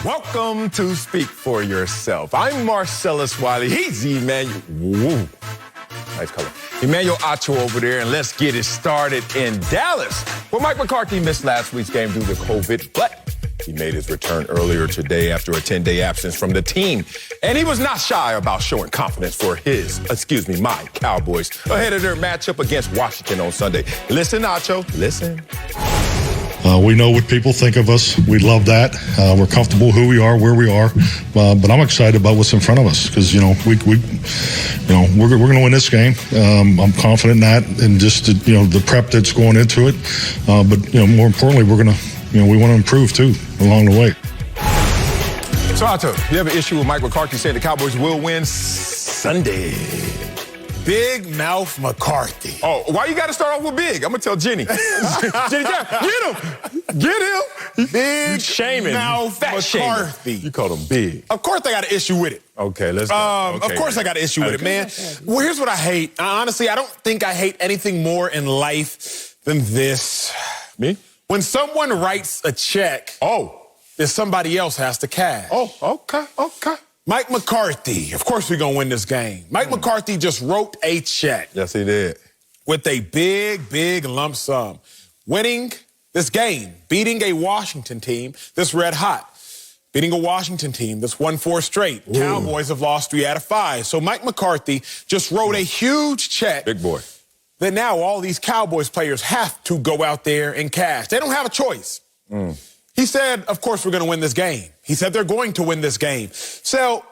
Welcome to Speak for Yourself. I'm Marcellus Wiley. He's Emmanuel. Woo. Nice color. Emmanuel Acho over there, and let's get it started in Dallas. Well, Mike McCarthy missed last week's game due to COVID, but he made his return earlier today after a 10-day absence from the team. And he was not shy about showing confidence for my Cowboys ahead of their matchup against Washington on Sunday. Listen, Acho, listen. We know what people think of us. We love that. We're comfortable who we are, where we are. But I'm excited about what's in front of us because, we're going to win this game. I'm confident in that and just, the prep that's going into it. But more importantly, we want to improve, too, along the way. So, Otto, you have an issue with Mike McCarthy saying the Cowboys will win Sunday. Big Mouth McCarthy. Oh, why you got to start off with big? I'm going to tell Jenny. Jenny, get him. Get him. Big shaming. Mouth McCarthy. You called him big. Of course I got an issue with it. Okay, let's go. Okay, of course I got an issue with it, man. Well, here's what I hate. Honestly, I don't think I hate anything more in life than this. Me? When someone writes a check that somebody else has to cash. Oh, okay. Mike McCarthy, of course we're going to win this game. Mike McCarthy just wrote a check. Yes, he did. With a big lump sum. Winning this game, beating a Washington team that's red hot. Beating a Washington team that's won 4 straight. Ooh. Cowboys have lost 3 out of 5. So Mike McCarthy just wrote a huge check. Big boy. That now all these Cowboys players have to go out there and cash. They don't have a choice. He said, of course, we're going to win this game. He said they're going to win this game. So,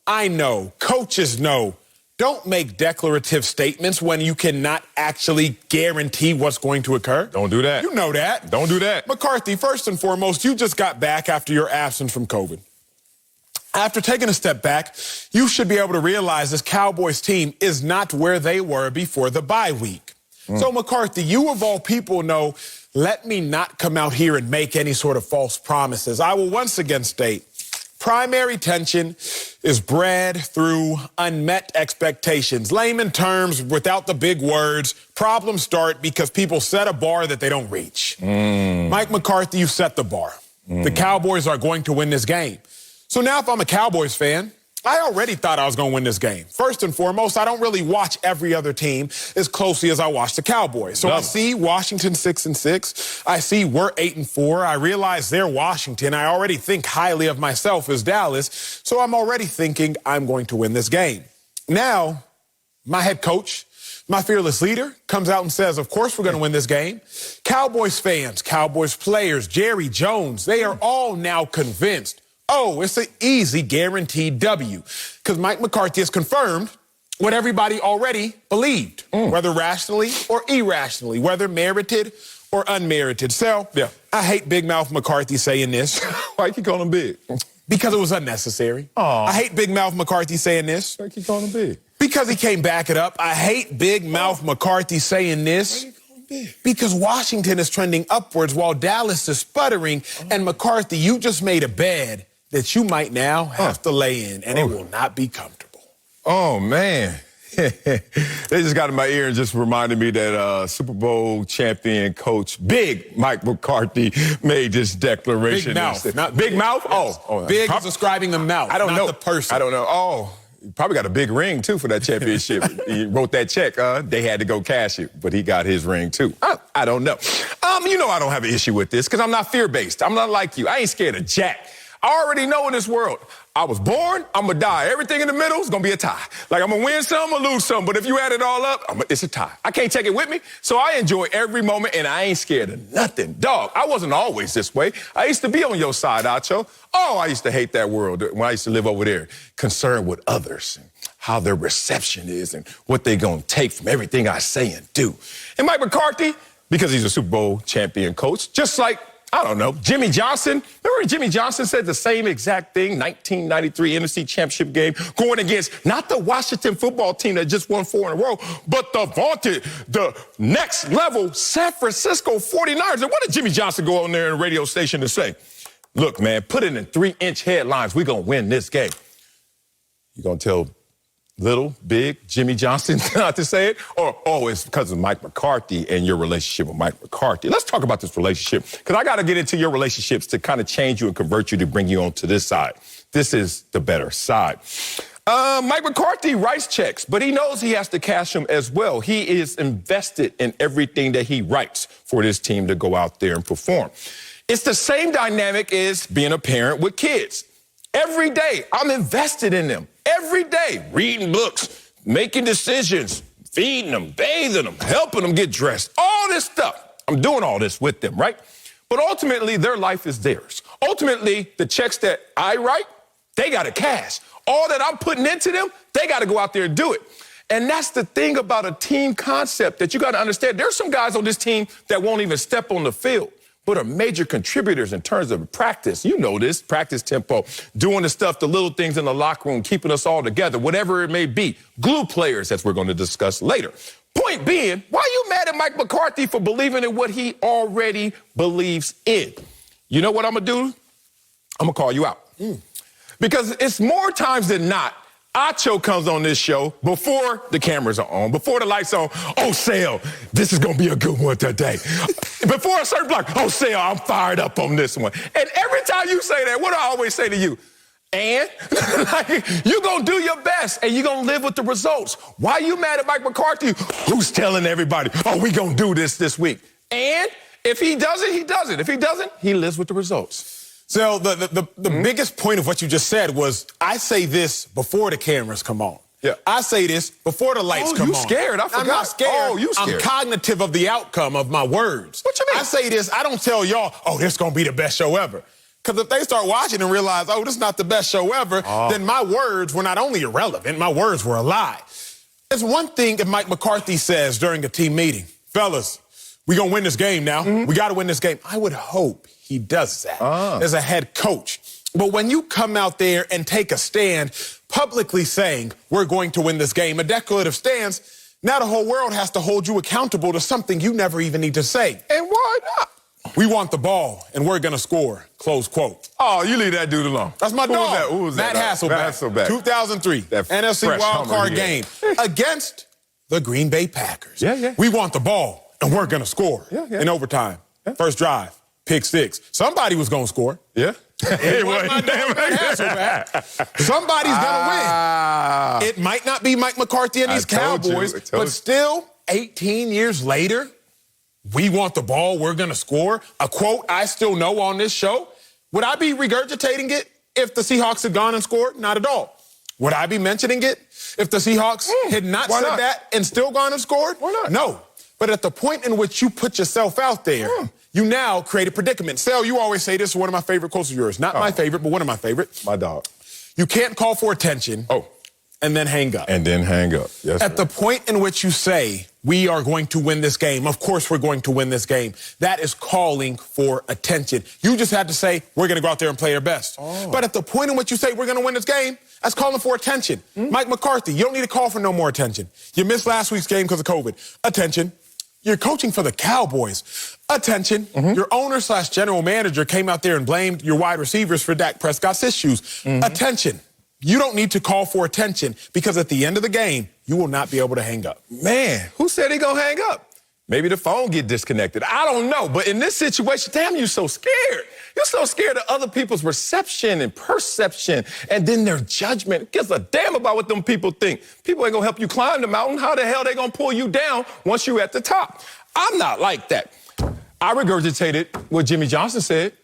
I know, coaches know, don't make declarative statements when you cannot actually guarantee what's going to occur. Don't do that. You know that. Don't do that. McCarthy, first and foremost, you just got back after your absence from COVID. After taking a step back, you should be able to realize this Cowboys team is not where they were before the bye week. So, McCarthy, you of all people know, let me not come out here and make any sort of false promises. I will once again state, primary tension is bred through unmet expectations. Layman terms, without the big words, problems start because people set a bar that they don't reach. Mike McCarthy, you set the bar. The Cowboys are going to win this game. So now if I'm a Cowboys fan, I already thought I was going to win this game. First and foremost, I don't really watch every other team as closely as I watch the Cowboys. So I see Washington 6-6. I see we're 8-4. I realize they're Washington. I already think highly of myself as Dallas. So I'm already thinking I'm going to win this game. Now, my head coach, my fearless leader, comes out and says, of course we're going to win this game. Cowboys fans, Cowboys players, Jerry Jones, they are all now convinced. It's an easy, guaranteed W. Because Mike McCarthy has confirmed what everybody already believed, whether rationally or irrationally, whether merited or unmerited. So, I hate Big Mouth McCarthy saying this. Why you calling him big? Because it was unnecessary. I hate Big Mouth McCarthy saying this. Why you calling him big? Because he can't back it up. I hate Big Mouth McCarthy saying this. Because Washington is trending upwards while Dallas is sputtering. And McCarthy, you just made a bed that you might now have to lay in, and it will not be comfortable. Oh, man. They just got in my ear and just reminded me that Super Bowl champion coach, Big Mike McCarthy, made this declaration. Big Mouth. Not Big Mouth? Big is describing the mouth, I don't know. the person. I don't know. He probably got a big ring, too, for that championship. He wrote that check. They had to go cash it, but he got his ring, too. I don't know. I don't have an issue with this because I'm not fear-based. I'm not like you. I ain't scared of jack. I already know in this world, I was born, I'm going to die. Everything in the middle is going to be a tie. Like, I'm going to win some or lose some, but if you add it all up, it's a tie. I can't take it with me, so I enjoy every moment, and I ain't scared of nothing. Dog, I wasn't always this way. I used to be on your side, Acho. I used to hate that world when I used to live over there, concerned with others and how their reception is and what they're going to take from everything I say and do. And Mike McCarthy, because he's a Super Bowl champion coach, just like Jimmy Johnson. Remember when Jimmy Johnson said the same exact thing, 1993 NFC Championship game, going against not the Washington football team that just won 4 in a row, but the next level San Francisco 49ers. And what did Jimmy Johnson go on there in a radio station to say? Look, man, put it in 3-inch headlines. We're going to win this game. You're going to tell little, big, Jimmy Johnson, not to say it, or, oh, it's because of Mike McCarthy and your relationship with Mike McCarthy. Let's talk about this relationship, because I got to get into your relationships to kind of change you and convert you to bring you onto this side. This is the better side. Mike McCarthy writes checks, but he knows he has to cash them as well. He is invested in everything that he writes for this team to go out there and perform. It's the same dynamic as being a parent with kids. Every day, I'm invested in them. Every day, reading books, making decisions, feeding them, bathing them, helping them get dressed, all this stuff. I'm doing all this with them, right? But ultimately, their life is theirs. Ultimately, the checks that I write, they got to cash. All that I'm putting into them, they got to go out there and do it. And that's the thing about a team concept that you got to understand. There's some guys on this team that won't even step on the field, but are major contributors in terms of practice. You know this, practice tempo, doing the stuff, the little things in the locker room, keeping us all together, whatever it may be. Glue players, as we're going to discuss later. Point being, why are you mad at Mike McCarthy for believing in what he already believes in? You know what I'm going to do? I'm going to call you out. Because it's more times than not, Acho comes on this show before the cameras are on, before the lights are on. Oh, Sale, this is going to be a good one today. Before a certain block, oh, Sale, I'm fired up on this one. And every time you say that, what do I always say to you? And like, you're going to do your best, and you're going to live with the results. Why are you mad at Mike McCarthy? Who's telling everybody, oh, we going to do this week? And if he does it, he does it. If he doesn't, he lives with the results. So the biggest point of what you just said was, I say this before the cameras come on. Yeah. I say this before the lights come on. You scared? I forgot. I'm not scared. Oh, you scared. I'm cognitive of the outcome of my words. What you mean? I say this, I don't tell y'all, oh, this is going to be the best show ever. Because if they start watching and realize, oh, this is not the best show ever, then my words were not only irrelevant, my words were a lie. It's one thing if Mike McCarthy says during a team meeting, fellas, we're going to win this game now. We got to win this game. I would hope he does that as a head coach. But when you come out there and take a stand publicly saying we're going to win this game, a declarative stance, now the whole world has to hold you accountable to something you never even need to say. And why not? We want the ball, and we're going to score, close quote. Oh, you leave that dude alone. That's my dog. Who was that? Matt Hasselbeck. 2003, That NFC fresh Wild Card Hummer game against the Green Bay Packers. Yeah. We want the ball, and we're going to score in overtime. First drive, pick six. Somebody was going to score. Yeah. It wasn't my dog, Matt Hasselbeck. Somebody's going to win. It might not be Mike McCarthy and these Cowboys, but still, 18 years later, we want the ball, we're going to score. A quote I still know on this show. Would I be regurgitating it if the Seahawks had gone and scored? Not at all. Would I be mentioning it if the Seahawks had not said that and still gone and scored? Why not? No. But at the point in which you put yourself out there, you now create a predicament. Sal, you always say this is one of my favorite quotes of yours. Not my favorite, but one of my favorites. My dog. You can't call for attention and then hang up. And then hang up. Yes, At the point in which you say, we are going to win this game, of course we're going to win this game, that is calling for attention. You just had to say, we're going to go out there and play our best. But at the point in which you say, we're going to win this game, that's calling for attention. Mike McCarthy, you don't need to call for no more attention. You missed last week's game because of COVID. Attention. You're coaching for the Cowboys. Attention. Your owner/general manager came out there and blamed your wide receivers for Dak Prescott's issues. Attention. You don't need to call for attention because at the end of the game, you will not be able to hang up. Man, who said he gonna hang up? Maybe the phone get disconnected. I don't know. But in this situation, damn, you're so scared. You're so scared of other people's reception and perception and then their judgment. Gives a damn about what them people think. People ain't gonna help you climb the mountain. How the hell they gonna pull you down once you're at the top? I'm not like that. I regurgitated what Jimmy Johnson said.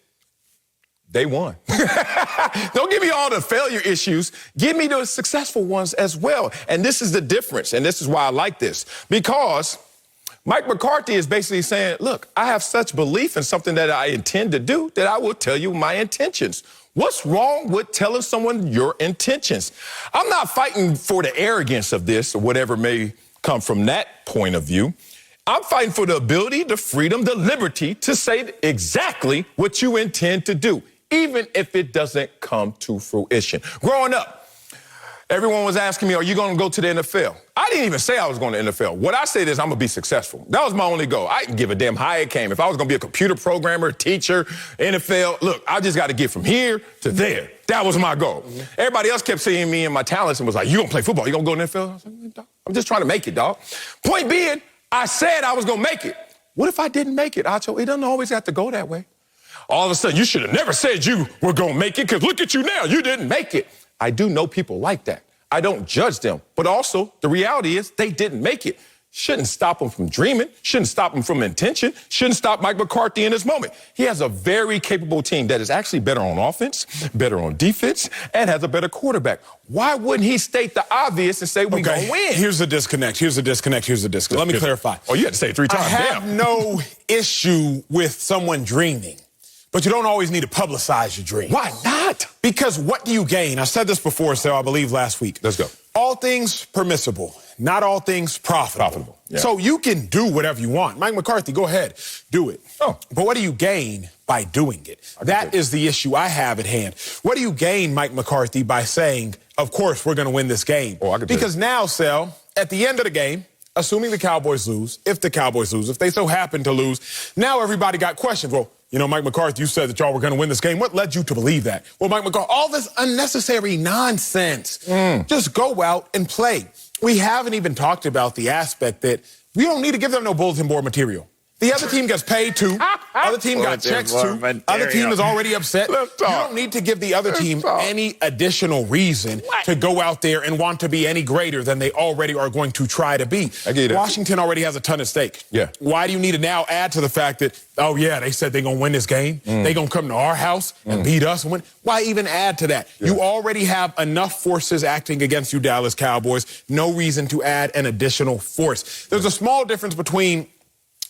They won. Don't give me all the failure issues. Give me the successful ones as well. And this is the difference. And this is why I like this. Because Mike McCarthy is basically saying, look, I have such belief in something that I intend to do that I will tell you my intentions. What's wrong with telling someone your intentions? I'm not fighting for the arrogance of this or whatever may come from that point of view. I'm fighting for the ability, the freedom, the liberty to say exactly what you intend to do, even if it doesn't come to fruition. Growing up, Everyone was asking me, are you going to go to the NFL? I didn't even say I was going to the NFL. What I said is I'm going to be successful. That was my only goal. I didn't give a damn how it came. If I was going to be a computer programmer, teacher, NFL, look, I just got to get from here to there. That was my goal. Everybody else kept seeing me and my talents and was like, you going to play football? You going to go to the NFL? I was like, I'm just trying to make it, dog. Point being, I said I was going to make it. What if I didn't make it, Acho? It doesn't always have to go that way. All of a sudden, you should have never said you were going to make it because look at you now. You didn't make it. I do know people like that. I don't judge them. But also, the reality is they didn't make it. Shouldn't stop them from dreaming. Shouldn't stop them from intention. Shouldn't stop Mike McCarthy in this moment. He has a very capable team that is actually better on offense, better on defense, and has a better quarterback. Why wouldn't he state the obvious and say we're going to win? Here's the disconnect. Let me clarify. Oh, you had to say it 3 times. I have no issue with someone dreaming. But you don't always need to publicize your dream. Why not? Because what do you gain? I said this before, so I believe last week. Let's go. All things permissible, not all things profitable. Yeah. So you can do whatever you want. Mike McCarthy, go ahead, do it. Oh. But what do you gain by doing it? That is the issue I have at hand. What do you gain, Mike McCarthy, by saying, of course, we're going to win this game? Because now, Sel, at the end of the game, assuming the Cowboys lose, if the Cowboys lose, if they so happen to lose, now everybody got questions. Well, you know, Mike McCarthy, you said that y'all were going to win this game. What led you to believe that? Well, Mike McCarthy, all this unnecessary nonsense. Just go out and play. We haven't even talked about the aspect that we don't need to give them no bulletin board material. The other team gets paid too. Other team got checks too. Other team is already upset. You don't need to give the other team any additional reason to go out there and want to be any greater than they already are going to try to be. Washington already has a ton at stake. Yeah. Why do you need to now add to the fact that, oh, yeah, they said they're going to win this game. They're going to come to our house and beat us and win. Why even add to that? Yeah. You already have enough forces acting against you, Dallas Cowboys. No reason to add an additional force. There's a small difference between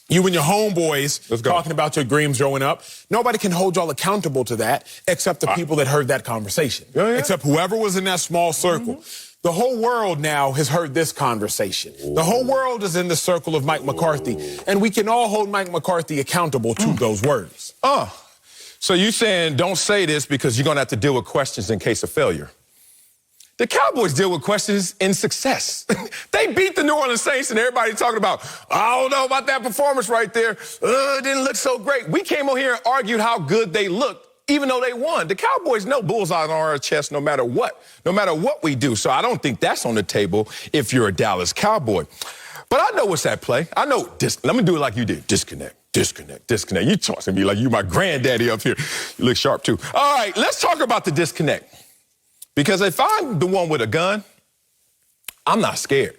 you and your homeboys talking about your dreams growing up. Nobody can hold y'all accountable to that except the people that heard that conversation. Except whoever was in that small circle. The whole world now has heard this conversation. The whole world is in the circle of Mike McCarthy. And we can all hold Mike McCarthy accountable to those words. So you saying don't say this because you're going to have to deal with questions in case of failure. The Cowboys deal with questions in success. They beat the New Orleans Saints and everybody talking about, I don't know about that performance right there. It didn't look so great. We came on here and argued how good they looked, even though they won. The Cowboys know bullseye on our chest no matter what we do. So I don't think that's on the table if you're a Dallas Cowboy. But I know what's at play. I know let me do it like you did. Disconnect. You talking to me like you my granddaddy up here. You look sharp too. All right, let's talk about the disconnect. Because if I'm the one with a gun, I'm not scared.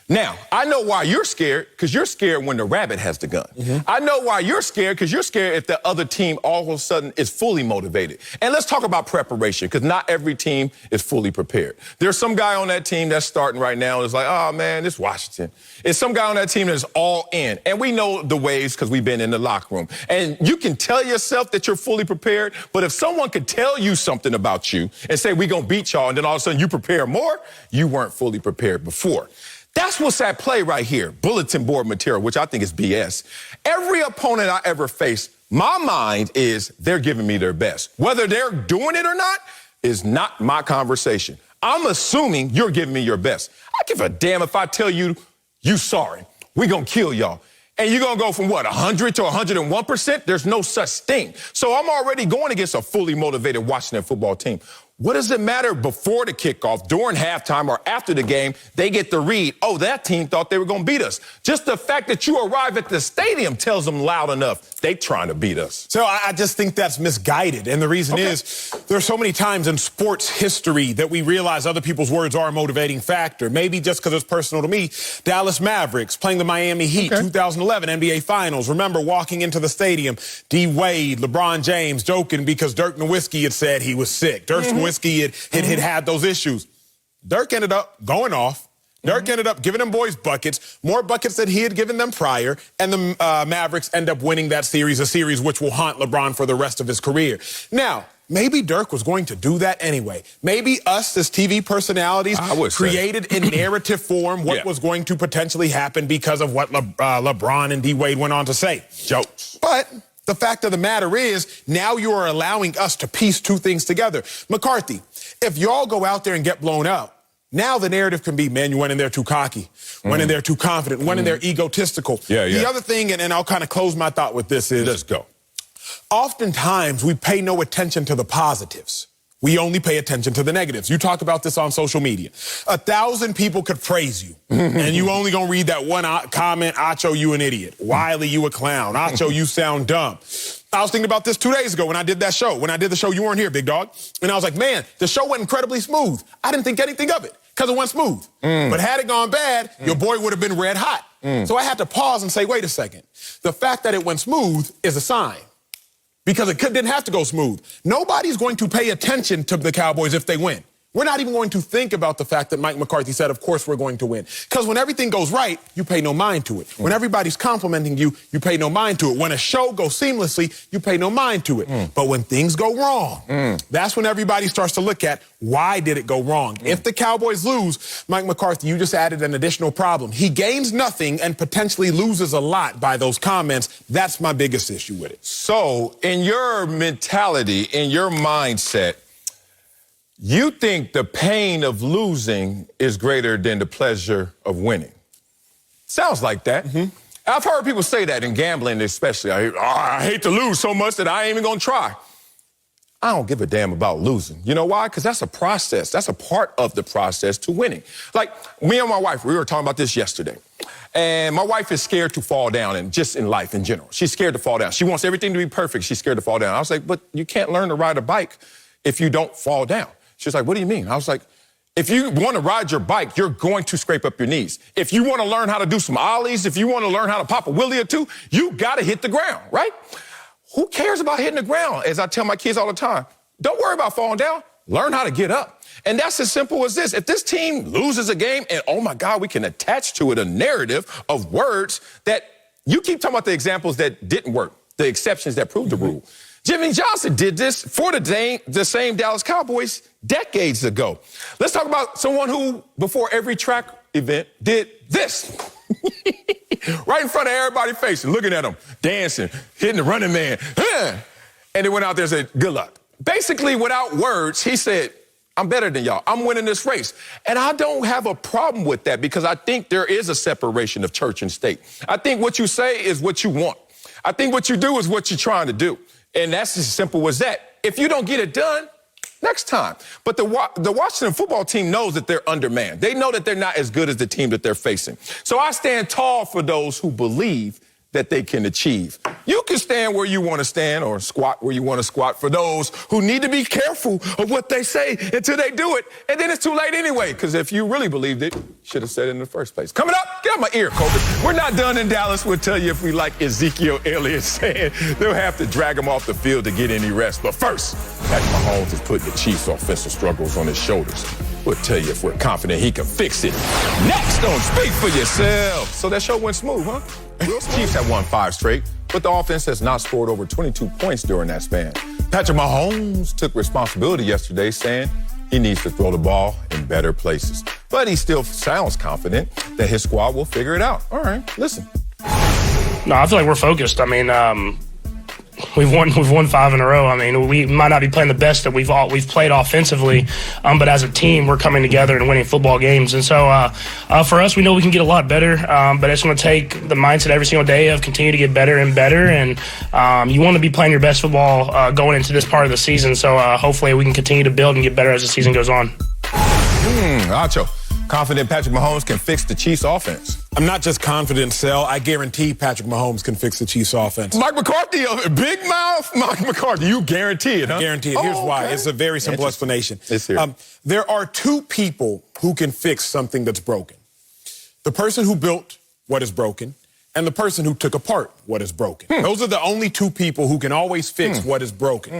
Now, I know why you're scared, because you're scared when the rabbit has the gun. I know why you're scared, because you're scared if the other team all of a sudden is fully motivated. And let's talk about preparation, because not every team is fully prepared. There's some guy on that team that's starting right now and is like, oh, man, it's Washington. It's some guy on that team that's all in. And we know the ways because we've been in the locker room. And you can tell yourself that you're fully prepared, but if someone could tell you something about you and say, we're going to beat y'all, and then all of a sudden you prepare more, you weren't fully prepared before. That's what's at play right here, bulletin board material, which I think is BS. Every opponent I ever face, my mind is they're giving me their best. Whether they're doing it or not is not my conversation. I'm assuming you're giving me your best. I give a damn if I tell you, you sorry, we gonna kill y'all. And you're going to go from, 100 to 101%? There's no such thing. So I'm already going against a fully motivated Washington football team. What does it matter before the kickoff, during halftime, or after the game? They get the read, oh, that team thought they were going to beat us. Just the fact that you arrive at the stadium tells them loud enough they trying to beat us. So I just think that's misguided. And the reason is there's so many times in sports history that we realize other people's words are a motivating factor. Maybe just because it's personal to me. Dallas Mavericks playing the Miami Heat, 2011 NBA Finals. Remember walking into the stadium, D. Wade, LeBron James joking because Dirk Nowitzki had said he was sick. Dirk Nowitzki had those issues. Dirk ended up going off. Dirk ended up giving them boys buckets, more buckets than he had given them prior, and the Mavericks end up winning that series, a series which will haunt LeBron for the rest of his career. Now, maybe Dirk was going to do that anyway. Maybe us as TV personalities created in narrative form what was going to potentially happen because of what LeBron and D. Wade went on to say. Jokes. But the fact of the matter is, now you are allowing us to piece two things together. McCarthy, if y'all go out there and get blown up, Now the narrative can be, man, you went in there too cocky, went in there too confident, went in there egotistical. The other thing, and I'll kind of close my thought with this is, let's go. Oftentimes we pay no attention to the positives. We only pay attention to the negatives. You talk about this on social media. 1,000 people could praise you, and you only gonna read that one comment, Acho, you an idiot. Wiley, you a clown. Acho, you sound dumb. I was thinking about this 2 days ago when I did that show. When I did the show, you weren't here, big dog. And I was like, man, the show went incredibly smooth. I didn't think anything of it because it went smooth. But had it gone bad, your boy would have been red hot. So I had to pause and say, wait a second. The fact that it went smooth is a sign. Because it didn't have to go smooth. Nobody's going to pay attention to the Cowboys if they win. We're not even going to think about the fact that Mike McCarthy said, of course we're going to win. Because when everything goes right, you pay no mind to it. When everybody's complimenting you, you pay no mind to it. When a show goes seamlessly, you pay no mind to it. But when things go wrong, that's when everybody starts to look at, why did it go wrong? If the Cowboys lose, Mike McCarthy, you just added an additional problem. He gains nothing and potentially loses a lot by those comments. That's my biggest issue with it. So in your mentality, in your mindset, you think the pain of losing is greater than the pleasure of winning. Sounds like that. I've heard people say that in gambling especially. I hate to lose so much that I ain't even gonna try. I don't give a damn about losing. You know why? Because that's a process. That's a part of the process to winning. Like me and my wife, we were talking about this yesterday. And my wife is scared to fall down, and just in life in general. She's scared to fall down. She wants everything to be perfect. She's scared to fall down. I was like, but you can't learn to ride a bike if you don't fall down. She was like, what do you mean? I was like, if you want to ride your bike, you're going to scrape up your knees. If you want to learn how to do some ollies, if you want to learn how to pop a wheelie or two, you got to hit the ground, right? Who cares about hitting the ground? As I tell my kids all the time, don't worry about falling down. Learn how to get up. And that's as simple as this. If this team loses a game and, oh, my God, we can attach to it a narrative of words that you keep talking about the examples that didn't work, the exceptions that proved the rule. Jimmy Johnson did this for the same Dallas Cowboys decades ago. Let's talk about someone who, before every track event, did this. Right in front of everybody facing, looking at him, dancing, hitting the running man. And he went out there and said, good luck. Basically, without words, he said, I'm better than y'all. I'm winning this race. And I don't have a problem with that because I think there is a separation of church and state. I think what you say is what you want. I think what you do is what you're trying to do. And that's as simple as that. If you don't get it done, next time. But the Washington football team knows that they're undermanned. They know that they're not as good as the team that they're facing. So I stand tall for those who believe that they can achieve. You can stand where you want to stand or squat where you want to squat for those who need to be careful of what they say until they do it. And then it's too late anyway, because if you really believed it, you should have said it in the first place. Coming up, get out my ear, Kobe. We're not done in Dallas. We'll tell you if we like Ezekiel Elliott saying they'll have to drag him off the field to get any rest. But first, Patrick Mahomes is putting the Chiefs' offensive struggles on his shoulders. We'll tell you if we're confident he can fix it. Next on Speak for Yourself. So that show went smooth, huh? Chiefs have won 5 straight, but the offense has not scored over 22 points during that span. Patrick Mahomes took responsibility yesterday, saying he needs to throw the ball in better places. But he still sounds confident that his squad will figure it out. All right, listen. No, I feel like we're focused. I mean, we've won 5 in a row. I mean, we might not be playing the best that we've played offensively, but as a team, we're coming together and winning football games. And so for us, we know we can get a lot better, but it's going to take the mindset every single day of continue to get better and better. And you want to be playing your best football going into this part of the season. So hopefully we can continue to build and get better as the season goes on. Acho, confident Patrick Mahomes can fix the Chiefs' offense. I'm not just confident, Sel. I guarantee Patrick Mahomes can fix the Chiefs' offense. Mike McCarthy, big mouth Mike McCarthy. You guarantee it, huh? I guarantee it. Here's why. It's a very simple explanation. It's here. There are 2 people who can fix something that's broken. The person who built what is broken and the person who took apart what is broken. Those are the only 2 people who can always fix what is broken.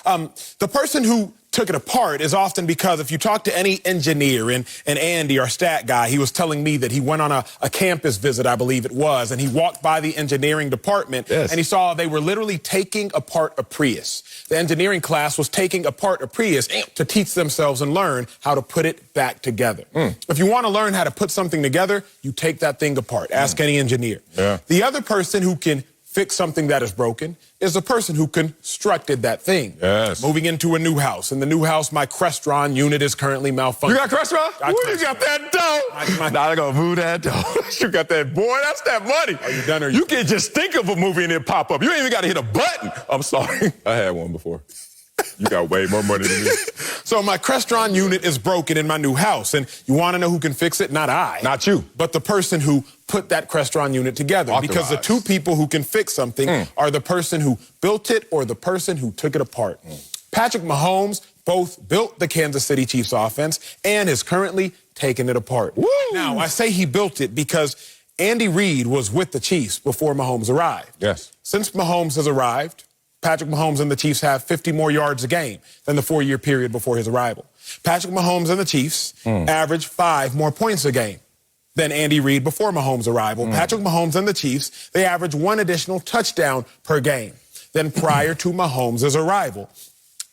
The person who took it apart is often because if you talk to any engineer, and Andy, our stat guy, he was telling me that he went on a campus visit, I believe it was, and he walked by the engineering department, and he saw they were literally taking apart a Prius. The engineering class was taking apart a Prius to teach themselves and learn how to put it back together. If you want to learn how to put something together, you take that thing apart. Ask any engineer. The other person who can fix something that is broken is the person who constructed that thing. Yes. Moving into a new house. In the new house, my Crestron unit is currently malfunctioning. You got Crestron? Where you got that dough? Now I gotta move that dough. You got that, boy, that's that money. Are you done or you can't just think of a movie and it pop up. You ain't even gotta hit a button. I'm sorry. I had one before. You got way more money than me. So my Crestron unit is broken in my new house, and you want to know who can fix it? Not I. Not you. But the person who put that Crestron unit together. Authorized. Because the two people who can fix something are the person who built it or the person who took it apart. Patrick Mahomes both built the Kansas City Chiefs offense and is currently taking it apart. Woo! Now, I say he built it because Andy Reid was with the Chiefs before Mahomes arrived. Yes. Since Mahomes has arrived, Patrick Mahomes and the Chiefs have 50 more yards a game than the 4-year period before his arrival. Patrick Mahomes and the Chiefs average 5 more points a game than Andy Reid before Mahomes' arrival. Patrick Mahomes and the Chiefs, they average 1 additional touchdown per game than prior to Mahomes' arrival.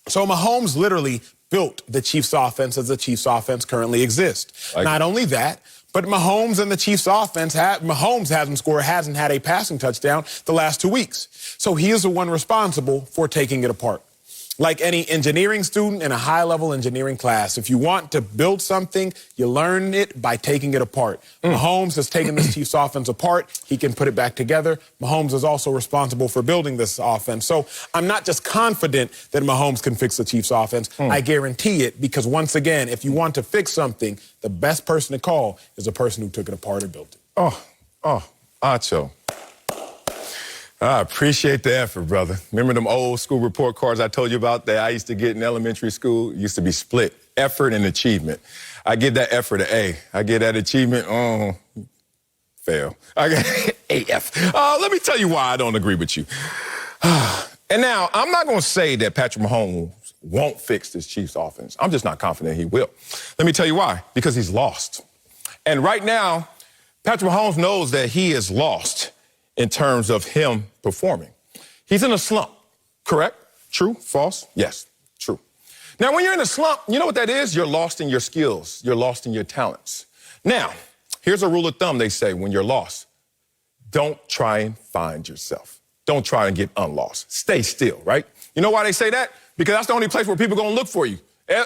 So Mahomes literally built the Chiefs offense as the Chiefs offense currently exists. Not only that, but Mahomes and the Chiefs offense, Mahomes hasn't had a passing touchdown the last 2 weeks. So he is the one responsible for taking it apart. Like any engineering student in a high-level engineering class, if you want to build something, you learn it by taking it apart. Mahomes has taken this Chiefs offense apart. He can put it back together. Mahomes is also responsible for building this offense. So I'm not just confident that Mahomes can fix the Chiefs offense. I guarantee it because, once again, if you want to fix something, the best person to call is the person who took it apart or built it. Acho. I appreciate the effort, brother. Remember them old school report cards I told you about that I used to get in elementary school? It used to be split, effort and achievement. I give that effort an A. I give that achievement, fail. I got AF. Let me tell you why I don't agree with you. And now, I'm not going to say that Patrick Mahomes won't fix this Chiefs offense. I'm just not confident he will. Let me tell you why. Because he's lost. And right now, Patrick Mahomes knows that he is lost in terms of him performing. He's in a slump, correct? True? False? Yes, true. Now, when you're in a slump, you know what that is? You're lost in your skills. You're lost in your talents. Now, here's a rule of thumb they say when you're lost. Don't try and find yourself. Don't try and get unlost. Stay still, right? You know why they say that? Because that's the only place where people are going to look for you.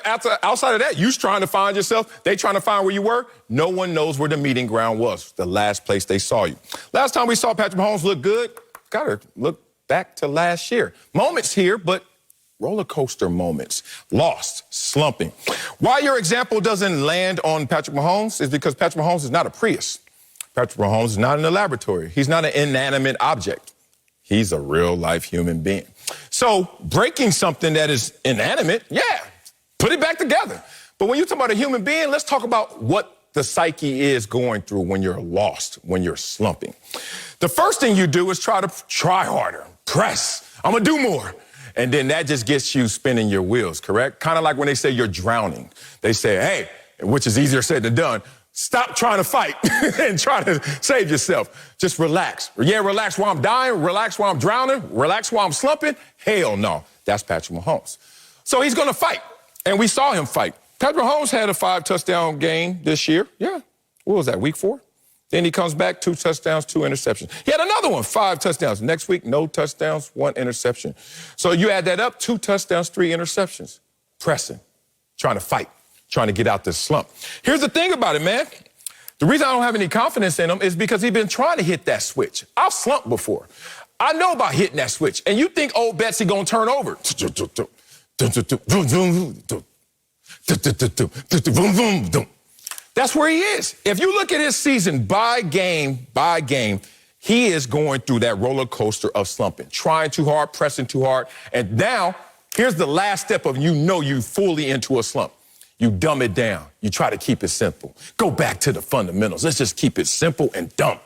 Outside of that, you're trying to find yourself. They trying to find where you were. No one knows where the meeting ground was, the last place they saw you. Last time we saw Patrick Mahomes look good, gotta look back to last year. Moments here, but roller coaster moments. Lost, slumping. Why your example doesn't land on Patrick Mahomes is because Patrick Mahomes is not a Prius. Patrick Mahomes is not in a laboratory. He's not an inanimate object. He's a real-life human being. So breaking something that is inanimate, yeah, put it back together. But when you talk about a human being, let's talk about what the psyche is going through when you're lost, when you're slumping. The first thing you do is try harder, press. I'm going to do more. And then that just gets you spinning your wheels, correct? Kind of like when they say you're drowning. They say, hey, which is easier said than done, stop trying to fight and try to save yourself. Just relax. Yeah, relax while I'm dying, relax while I'm drowning, relax while I'm slumping. Hell no, that's Patrick Mahomes. So he's going to fight. And we saw him fight. Patrick Mahomes had a 5-touchdown game this year. Yeah. What was that, week 4? Then he comes back, 2 touchdowns, 2 interceptions. He had another one, 5 touchdowns. Next week, no touchdowns, 1 interception. So you add that up, 2 touchdowns, 3 interceptions. Pressing, trying to fight, trying to get out this slump. Here's the thing about it, man. The reason I don't have any confidence in him is because he's been trying to hit that switch. I've slumped before. I know about hitting that switch. And you think old Betsy gonna turn over. That's where he is. If you look at his season by game, he is going through that roller coaster of slumping, trying too hard, pressing too hard. And now, here's the last step of you fully into a slump. You dumb it down. You try to keep it simple. Go back to the fundamentals. Let's just keep it simple and dumb.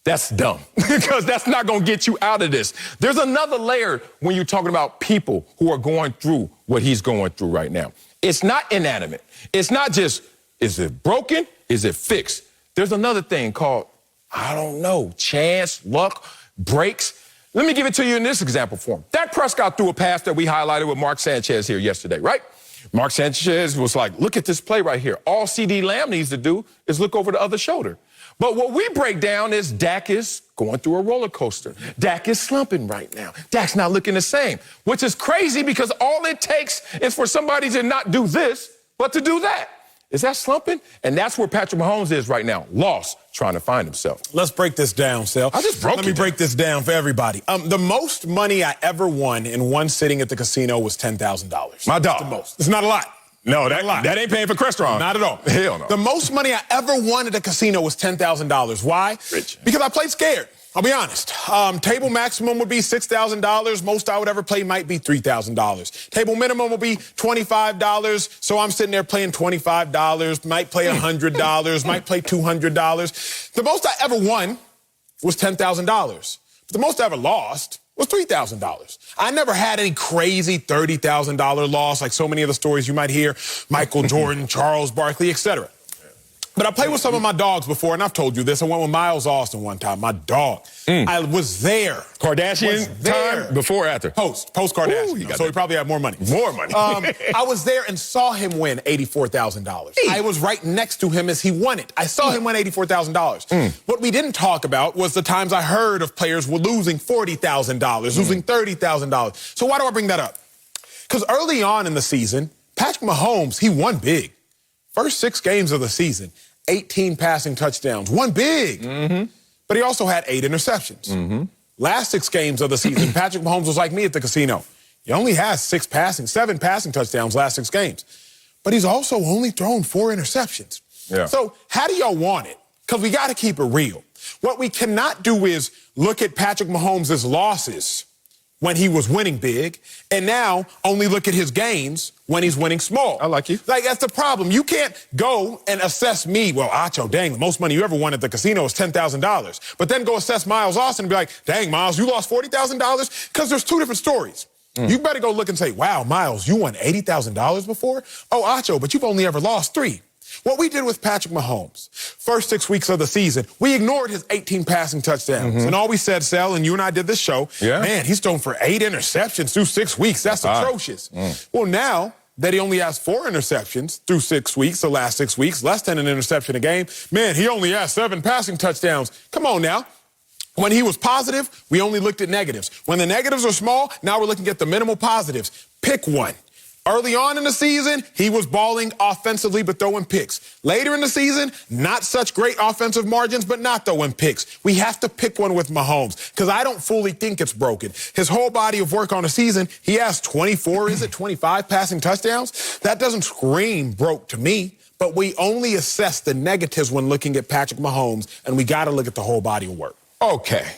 That's dumb because that's not going to get you out of this. There's another layer when you're talking about people who are going through what he's going through right now. It's not inanimate. It's not just, is it broken? Is it fixed? There's another thing called, I don't know, chance, luck, breaks. Let me give it to you in this example form. Dak Prescott threw a pass that we highlighted with Mark Sanchez here yesterday, right? Mark Sanchez was like, look at this play right here. All CD Lamb needs to do is look over the other shoulder. But what we break down is Dak is going through a roller coaster. Dak is slumping right now. Dak's not looking the same, which is crazy because all it takes is for somebody to not do this, but to do that. Is that slumping? And that's where Patrick Mahomes is right now, lost, trying to find himself. Let's break this down, Sel. Let me break this down for everybody. The most money I ever won in one sitting at the casino was $10,000. My dog. The most. It's not a lot. No, that ain't paying for Crestron. Not at all. Hell no. The most money I ever won at a casino was $10,000. Why? Rich. Because I played scared. I'll be honest. Table maximum would be $6,000. Most I would ever play might be $3,000. Table minimum will be $25. So I'm sitting there playing $25. Might play $100. Might play $200. The most I ever won was $10,000. The most I ever lost was $3,000. I never had any crazy $30,000 loss like so many of the stories you might hear, Michael Jordan, Charles Barkley, etc. But I played with some of my dogs before, and I've told you this. I went with Miles Austin one time, my dog. I was there. Kardashian time? Before or after? Post-Kardashian. So he probably had more money. More money. I was there and saw him win $84,000. I was right next to him as he won it. I saw him win $84,000. What we didn't talk about was the times I heard of players were losing $40,000, losing $30,000. So why do I bring that up? Because early on in the season, Patrick Mahomes, he won big. First 6 games of the season, 18 passing touchdowns, won big. But he also had 8 interceptions. Last 6 games of the season, Patrick Mahomes was like me at the casino. He only has 7 passing touchdowns last 6 games. But he's also only thrown 4 interceptions. Yeah. So how do y'all want it? Because we got to keep it real. What we cannot do is look at Patrick Mahomes' losses when he was winning big, and now only look at his gains when he's winning small. I like you. Like, that's the problem. You can't go and assess me, well, Acho, dang, the most money you ever won at the casino is $10,000. But then go assess Miles Austin and be like, dang, Miles, you lost $40,000? Because there's 2 different stories. You better go look and say, wow, Miles, you won $80,000 before? Oh, Acho, but you've only ever lost 3. What we did with Patrick Mahomes, first 6 weeks of the season, we ignored his 18 passing touchdowns. And all we said, Sal, and you and I did this show, man, he's thrown for 8 interceptions through 6 weeks. That's atrocious. Well, now that he only has 4 interceptions through 6 weeks, the last 6 weeks, less than an interception a game, man, he only has 7 passing touchdowns. Come on now. When he was positive, we only looked at negatives. When the negatives are small, now we're looking at the minimal positives. Pick one. Early on in the season, he was balling offensively but throwing picks. Later in the season, not such great offensive margins but not throwing picks. We have to pick one with Mahomes because I don't fully think it's broken. His whole body of work on a season, he has 25 passing touchdowns? That doesn't scream broke to me, but we only assess the negatives when looking at Patrick Mahomes, and we got to look at the whole body of work. Okay.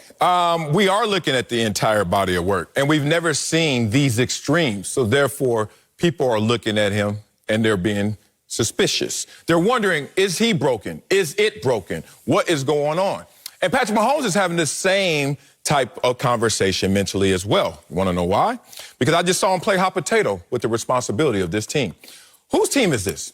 We are looking at the entire body of work, and we've never seen these extremes, so therefore people are looking at him and they're being suspicious. They're wondering, is he broken? Is it broken? What is going on? And Patrick Mahomes is having the same type of conversation mentally as well. You want to know why? Because I just saw him play hot potato with the responsibility of this team. Whose team is this?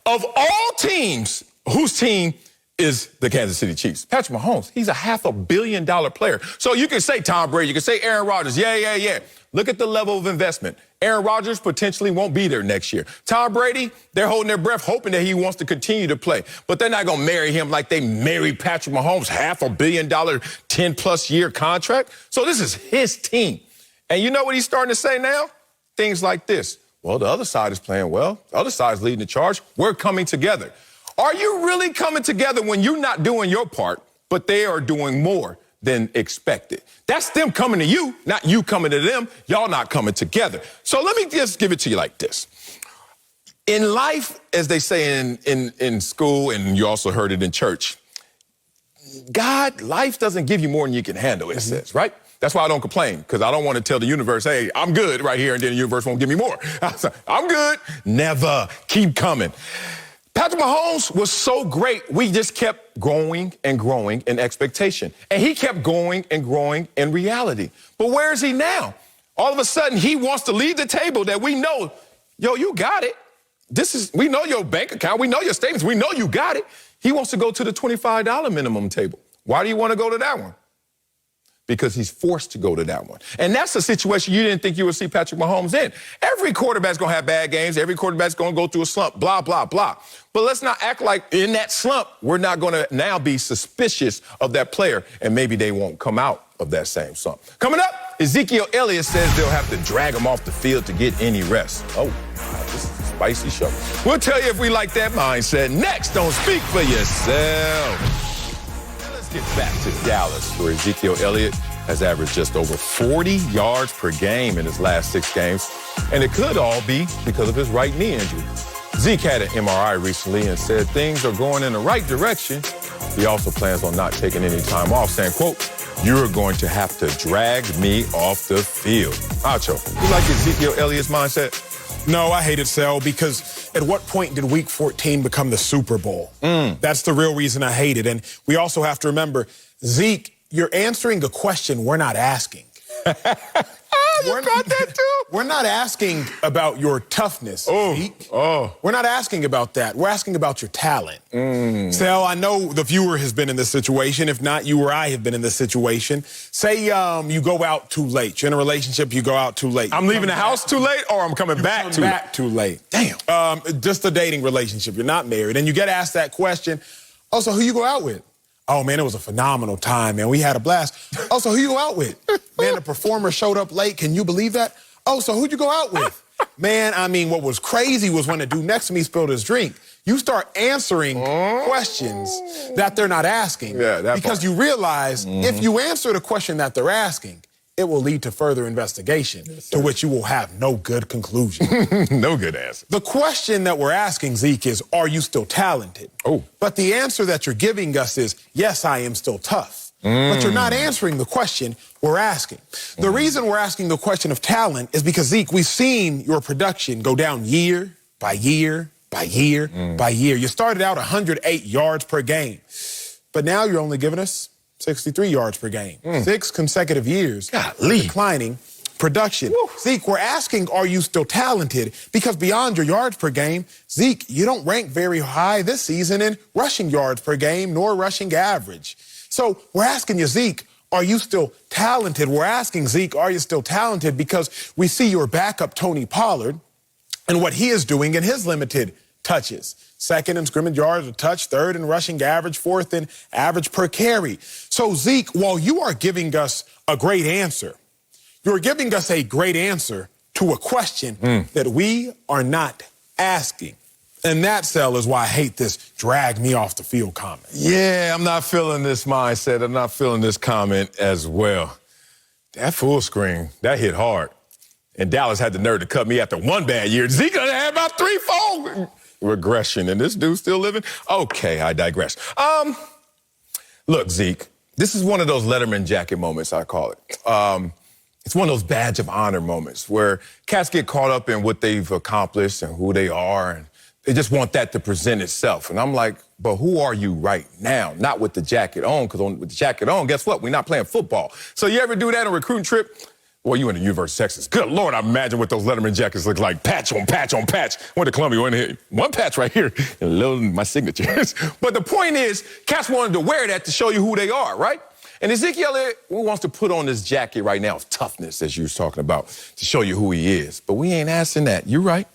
Of all teams, whose team is the Kansas City Chiefs? Patrick Mahomes, he's a $500 million player. So you can say Tom Brady, you can say Aaron Rodgers, yeah. Look at the level of investment. Aaron Rodgers potentially won't be there next year. Tom Brady, they're holding their breath, hoping that he wants to continue to play. But they're not going to marry him like they married Patrick Mahomes, $500 million, 10-plus year contract. So this is his team. And you know what he's starting to say now? Things like this. Well, the other side is playing well. The other side is leading the charge. We're coming together. Are you really coming together when you're not doing your part, but they are doing more than expected? That's them coming to you, not you coming to them. Y'all not coming together. So let me just give it to you like this. In life, as they say in school, and you also heard it in church, life doesn't give you more than you can handle, it says, right? That's why I don't complain, because I don't want to tell the universe, hey, I'm good right here, and then the universe won't give me more. I'm good. Never. Keep coming. Patrick Mahomes was so great, we just kept growing and growing in expectation. And he kept going and growing in reality. But where is he now? All of a sudden, he wants to leave the table that we know, yo, you got it. We know your bank account. We know your statements. We know you got it. He wants to go to the $25 minimum table. Why do you want to go to that one? because he's forced to go to that one. And that's a situation you didn't think you would see Patrick Mahomes in. Every quarterback's going to have bad games. Every quarterback's going to go through a slump, blah, blah, blah. But let's not act like in that slump, we're not going to now be suspicious of that player, and maybe they won't come out of that same slump. Coming up, Ezekiel Elliott says they'll have to drag him off the field to get any rest. Oh, this is a spicy show. We'll tell you if we like that mindset next. Don't speak for yourself. Get back to Dallas, where Ezekiel Elliott has averaged just over 40 yards per game in his last 6 games, and it could all be because of his right knee injury. Zeke had an MRI recently and said things are going in the right direction. He also plans on not taking any time off, saying, quote, "You're going to have to drag me off the field." Acho, you like Ezekiel Elliott's mindset? No, I hate it, Sel, because at what point did Week 14 become the Super Bowl? That's the real reason I hate it. And we also have to remember, Zeke, you're answering a question we're not asking. You got that too? We're not asking about your toughness, Zeke. We're not asking about that. We're asking about your talent. Sel, I know the viewer has been in this situation. If not, you or I have been in this situation. Say you go out too late. You're in a relationship, you go out too late. I'm leaving the house too late, or I'm coming back too late. Damn. Just a dating relationship. You're not married. And you get asked that question. Oh, so who you go out with? Oh, man, it was a phenomenal time, man. We had a blast. Oh, so who you go out with? Man, the performer showed up late. Can you believe that? Oh, so who'd you go out with? Man, I mean, what was crazy was when the dude next to me spilled his drink. You start answering questions that they're not asking. Yeah, that because part. You realize if you answer the question that they're asking, it will lead to further investigation, to which you will have no good conclusion. No good answer. The question that we're asking, Zeke, is, are you still talented? Oh. But the answer that you're giving us is, yes, I am still tough. But you're not answering the question we're asking. The reason we're asking the question of talent is because, Zeke, we've seen your production go down year by year by year by year. You started out 108 yards per game, but now you're only giving us 63 yards per game. 6 consecutive years declining production. Woo. Zeke, we're asking, are you still talented? Because beyond your yards per game, Zeke, you don't rank very high this season in rushing yards per game nor rushing average. So we're asking you, Zeke, are you still talented? We're asking, Zeke, are you still talented? Because we see your backup, Tony Pollard, and what he is doing in his limited touches. 2nd in scrimmage yards a touch, 3rd in rushing average, 4th in average per carry. So, Zeke, while you are giving us a great answer, you're giving us a great answer to a question that we are not asking. And that, Sel, is why I hate this drag me off the field comment. Yeah, I'm not feeling this mindset. I'm not feeling this comment as well. That full screen, that hit hard. And Dallas had the nerve to cut me after one bad year. Zeke had about 3, 4 regression, and this dude's still living? Okay, I digress. Look, Zeke, this is one of those Letterman jacket moments, I call it. It's one of those badge of honor moments where cats get caught up in what they've accomplished and who they are, and they just want that to present itself. And I'm like, but who are you right now? Not with the jacket on, because with the jacket on, guess what? We're not playing football. So you ever do that on a recruiting trip? Well, you in the University of Texas. Good Lord, I imagine what those Letterman jackets look like. Patch on patch on patch. Went to Columbia, went here. One patch right here, and little my signatures. But the point is, cats wanted to wear that to show you who they are, right? And Ezekiel Elliott wants to put on this jacket right now of toughness, as you was talking about, to show you who he is. But we ain't asking that. You're right.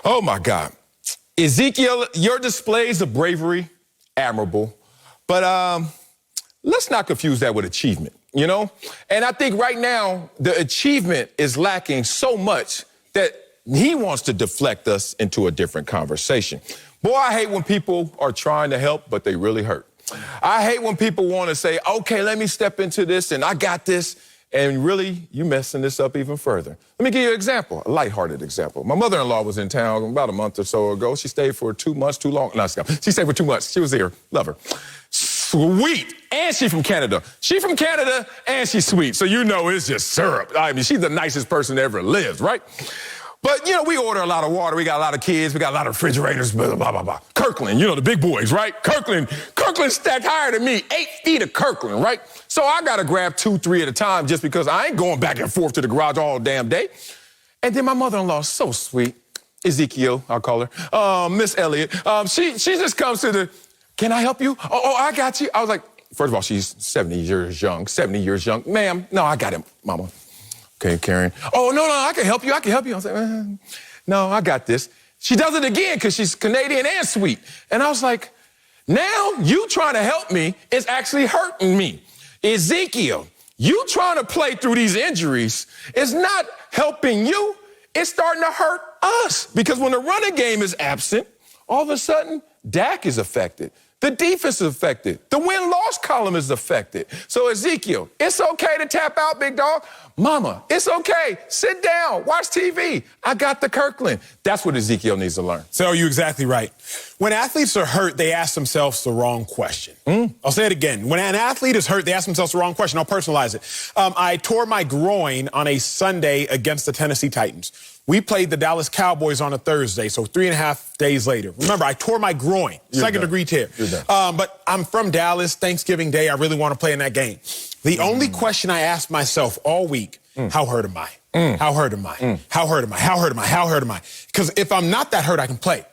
Oh, my God. Ezekiel, your displays of bravery, admirable. But let's not confuse that with achievement. You know? And I think right now, the achievement is lacking so much that he wants to deflect us into a different conversation. Boy, I hate when people are trying to help, but they really hurt. I hate when people want to say, okay, let me step into this and I got this. And really, you messing this up even further. Let me give you an example, a lighthearted example. My mother-in-law was in town about a month or so ago. She stayed for 2 months, too long. No, she stayed for 2 months. She was here. Love her. Sweet. And she's from Canada. She's from Canada and she's sweet. So you know it's just syrup. I mean, she's the nicest person that ever lived, right? But, you know, we order a lot of water. We got a lot of kids. We got a lot of refrigerators, blah, blah, blah, blah. Kirkland, you know, the big boys, right? Kirkland stacked higher than me. 8 feet of Kirkland, right? So I got to grab 2, 3 at a time just because I ain't going back and forth to the garage all damn day. And then my mother-in-law, so sweet. Ezekiel, I'll call her. Miss Elliott. She just comes to the, can I help you? Oh, I got you. I was like, first of all, she's 70 years young. Ma'am, no, I got him, Mama. Okay, Karen. Oh, no, I can help you. I was like, no, I got this. She does it again because she's Canadian and sweet. And I was like, now you trying to help me is actually hurting me. Ezekiel, you trying to play through these injuries is not helping you. It's starting to hurt us because when the running game is absent, all of a sudden, Dak is affected. The defense is affected. The win-loss column is affected. So, Ezekiel, it's okay to tap out, big dog. Mama, it's okay. Sit down. Watch TV. I got the Kirkland. That's what Ezekiel needs to learn. So you're exactly right. When athletes are hurt, they ask themselves the wrong question. I'll say it again. When an athlete is hurt, they ask themselves the wrong question. I'll personalize it. I tore my groin on a Sunday against the Tennessee Titans. We played the Dallas Cowboys on a Thursday, so 3.5 days later. Remember, I tore my groin, second-degree tear. But I'm from Dallas, Thanksgiving Day. I really want to play in that game. The only question I asked myself all week, how hurt am I? How hurt am I? How hurt am I? How hurt am I? How hurt am I? Because if I'm not that hurt, I can play.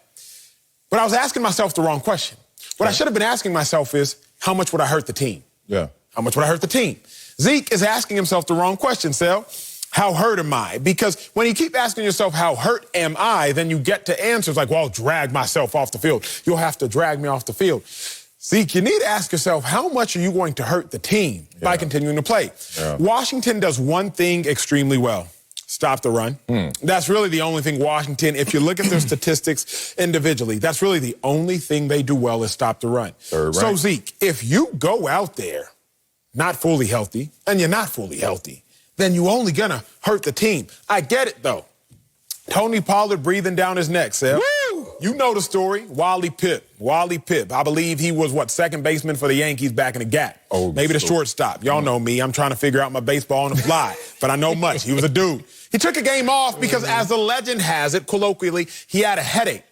But I was asking myself the wrong question. What I should have been asking myself is, how much would I hurt the team? How much would I hurt the team? Zeke is asking himself the wrong question, Sel. How hurt am I? Because when you keep asking yourself, how hurt am I, then you get to answers like, well, I'll drag myself off the field. You'll have to drag me off the field. Zeke, you need to ask yourself, how much are you going to hurt the team by continuing to play? Washington does one thing extremely well. Stop the run. That's really the only thing Washington, if you look at their statistics individually, that's really the only thing they do well is stop the run. So, Zeke, if you go out there not fully healthy, and you're not fully healthy, then you're only going to hurt the team. I get it, though. Tony Pollard breathing down his neck, Seth. You know the story. Wally Pipp. I believe he was, second baseman for the Yankees back in the gap. Maybe the shortstop. Y'all know me. I'm trying to figure out my baseball on the fly. But I know much. He was a dude. He took a game off because, as the legend has it, colloquially, he had a headache.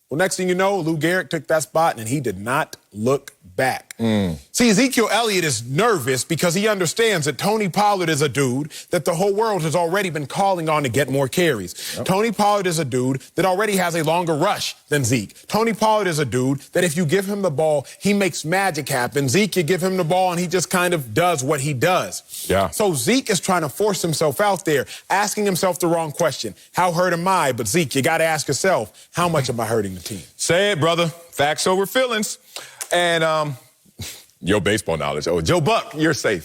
Well, next thing you know, Lou Gehrig took that spot, and he did not look back. See, Ezekiel Elliott is nervous because he understands that Tony Pollard is a dude that the whole world has already been calling on to get more carries. Tony Pollard is a dude that already has a longer rush than Zeke. Tony Pollard is a dude that if you give him the ball, he makes magic happen. Zeke, you give him the ball, and he just kind of does what he does. So Zeke is trying to force himself out there, asking himself the wrong question. How hurt am I? But, Zeke, you got to ask yourself, how much am I hurting the team? Say it, brother. Facts over feelings. And your baseball knowledge. Oh, Joe Buck, you're safe.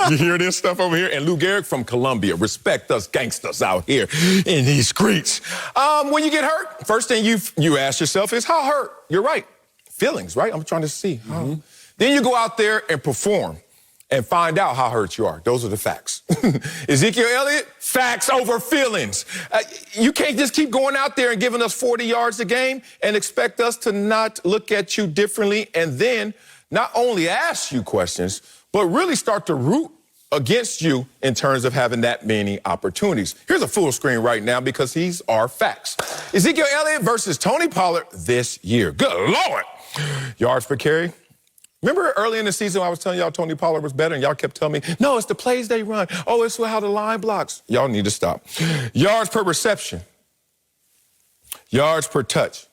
You hear this stuff over here? And Lou Gehrig from Columbia. Respect us gangsters out here in these streets. When you get hurt, first thing you ask yourself is, how hurt? You're right. Feelings, right? I'm trying to see. Then you go out there and perform and find out how hurt you are. Those are the facts. Ezekiel Elliott, facts over feelings. You can't just keep going out there and giving us 40 yards a game and expect us to not look at you differently and then not only ask you questions, but really start to root against you in terms of having that many opportunities. Here's a full screen right now because these are facts. Ezekiel Elliott versus Tony Pollard this year. Good Lord. Yards per carry. Remember early in the season I was telling y'all Tony Pollard was better and y'all kept telling me, no, it's the plays they run. Oh, it's how the line blocks. Y'all need to stop. Yards per reception. Yards per touch.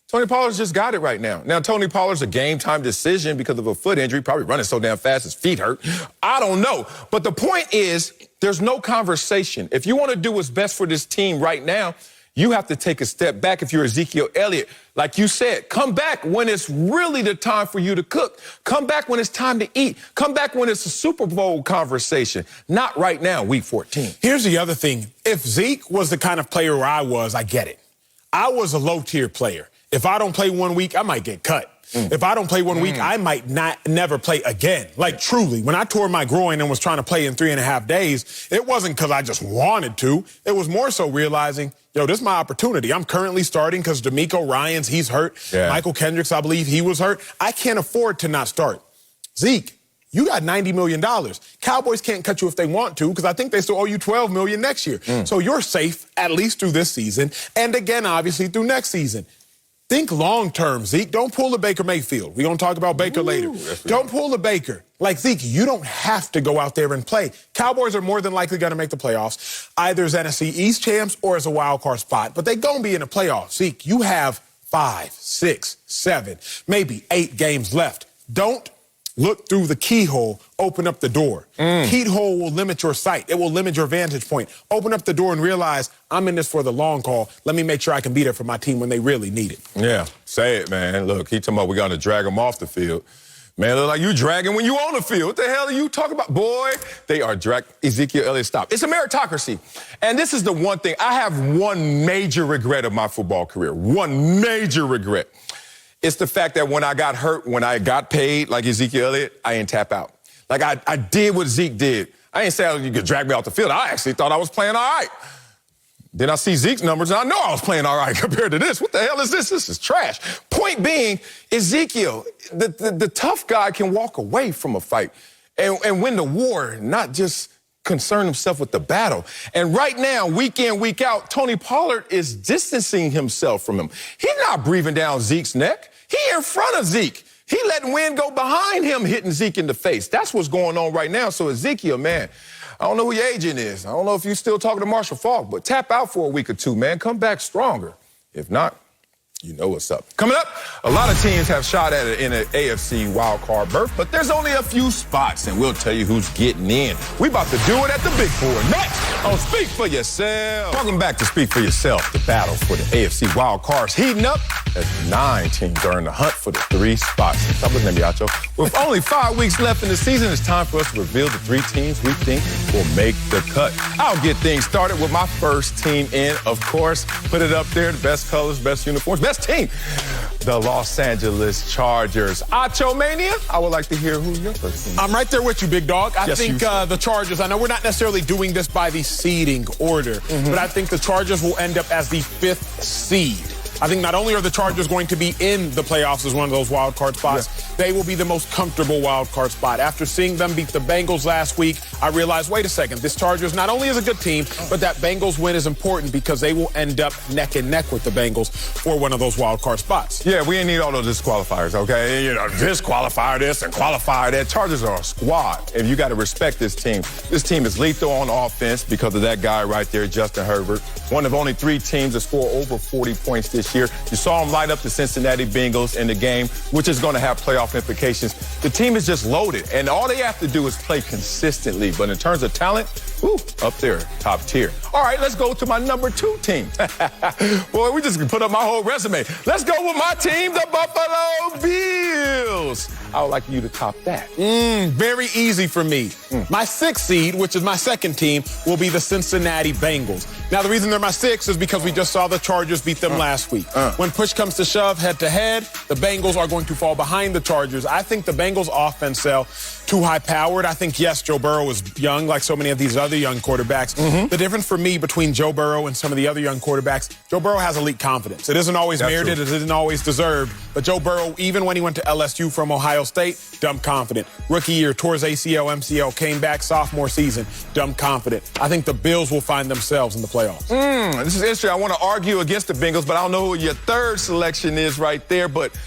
Tony Pollard's just got it right now. Now, Tony Pollard's a game-time decision because of a foot injury, probably running so damn fast his feet hurt. I don't know. But the point is, there's no conversation. If you want to do what's best for this team right now, you have to take a step back if you're Ezekiel Elliott. Like you said, come back when it's really the time for you to cook. Come back when it's time to eat. Come back when it's a Super Bowl conversation. Not right now, week 14. Here's the other thing. If Zeke was the kind of player where I was, I get it. I was a low-tier player. If I don't play 1 week, I might get cut. If I don't play 1 week, I might never play again. Like, truly, when I tore my groin and was trying to play in 3.5 days, it wasn't because I just wanted to. It was more so realizing, yo, this is my opportunity. I'm currently starting because D'Amico Ryans, he's hurt. Michael Kendricks, I believe he was hurt. I can't afford to not start. Zeke, you got $90 million. Cowboys can't cut you if they want to because I think they still owe you $12 million next year. So you're safe at least through this season and, again, obviously through next season. Think long-term, Zeke. Don't pull the Baker Mayfield. We're going to talk about Baker later. Don't pull the Baker. Like, Zeke, you don't have to go out there and play. Cowboys are more than likely going to make the playoffs, either as NFC East champs or as a wild card spot. But they're going to be in the playoffs. Zeke, you have 5, 6, 7, maybe 8 games left. Don't look through the keyhole, open up the door. Keyhole will limit your sight. It will limit your vantage point. Open up the door and realize, I'm in this for the long haul. Let me make sure I can be there for my team when they really need it. Yeah, say it, man. Look, he talking about we're going to drag them off the field. Man, look like you dragging when you on the field. What the hell are you talking about? Boy, they are Ezekiel Elliott, stop. It's a meritocracy. And this is the one thing. I have one major regret of my football career. One major regret. It's the fact that when I got hurt, when I got paid like Ezekiel Elliott, I didn't tap out. Like I did what Zeke did. I didn't say you could drag me off the field. I actually thought I was playing all right. Then I see Zeke's numbers, and I know I was playing all right compared to this. What the hell is this? This is trash. Point being, Ezekiel, the tough guy can walk away from a fight and win the war, not just concern himself with the battle. And right now, week in, week out, Tony Pollard is distancing himself from him. He's not breathing down Zeke's neck. He in front of Zeke. He letting wind go behind him, hitting Zeke in the face. That's what's going on right now. So Ezekiel, man, I don't know who your agent is. I don't know if you're still talking to Marshall Faulk, but tap out for a week or two, man. Come back stronger. If not, you know what's up. Coming up, a lot of teams have shot at it in an AFC Wild Card berth, but there's only a few spots, and we'll tell you who's getting in. We about to do it at the big board. Next on Speak For Yourself. Welcome back to Speak For Yourself. The battle for the AFC Wild Card's heating up as 9 teams are in the hunt for the 3 spots. Stop looking at me, Acho. With only 5 weeks left in the season, it's time for us to reveal the 3 teams we think will make the cut. I'll get things started with my first team in, of course. Put it up there, the best colors, best uniforms, best team, the Los Angeles Chargers. Acho Mania, I would like to hear who your first team is. I'm right there with you, big dog. I Yes, think the Chargers, I know we're not necessarily doing this by the seeding order, but I think the Chargers will end up as the 5th seed. I think not only are the Chargers going to be in the playoffs as one of those wild card spots, they will be the most comfortable wild card spot. After seeing them beat the Bengals last week, I realized, wait a second, this Chargers not only is a good team, but that Bengals win is important because they will end up neck and neck with the Bengals for one of those wild card spots. Yeah, we ain't need all those disqualifiers, okay? You know, disqualify this and qualify that. Chargers are a squad, and you got to respect this team. This team is lethal on offense because of that guy right there, Justin Herbert. One of only 3 teams to score over 40 points this year. You saw him light up the Cincinnati Bengals in the game, which is going to have playoff implications. The team is just loaded, and all they have to do is play consistently. But in terms of talent, up there, top tier. All right, let's go to my number 2 team. Boy, we just put up my whole resume. Let's go with my team, the Buffalo Bills. I would like you to top that. Very easy for me. My 6th seed, which is my second team, will be the Cincinnati Bengals. Now, the reason they're my 6th is because we just saw the Chargers beat them last week. When push comes to shove, head-to-head, the Bengals are going to fall behind the Chargers. I think the Bengals offense, too high-powered. I think, yes, Joe Burrow is young, like so many of these other young quarterbacks. The difference for me between Joe Burrow and some of the other young quarterbacks, Joe Burrow has elite confidence. It isn't always merited, it isn't always deserved, but Joe Burrow, even when he went to LSU from Ohio State, dumb confident. Rookie year, tore his ACL, MCL, came back sophomore season, dumb confident. I think the Bills will find themselves in the playoffs. This is interesting. I want to argue against the Bengals, but I don't know who your 3rd selection is right there, but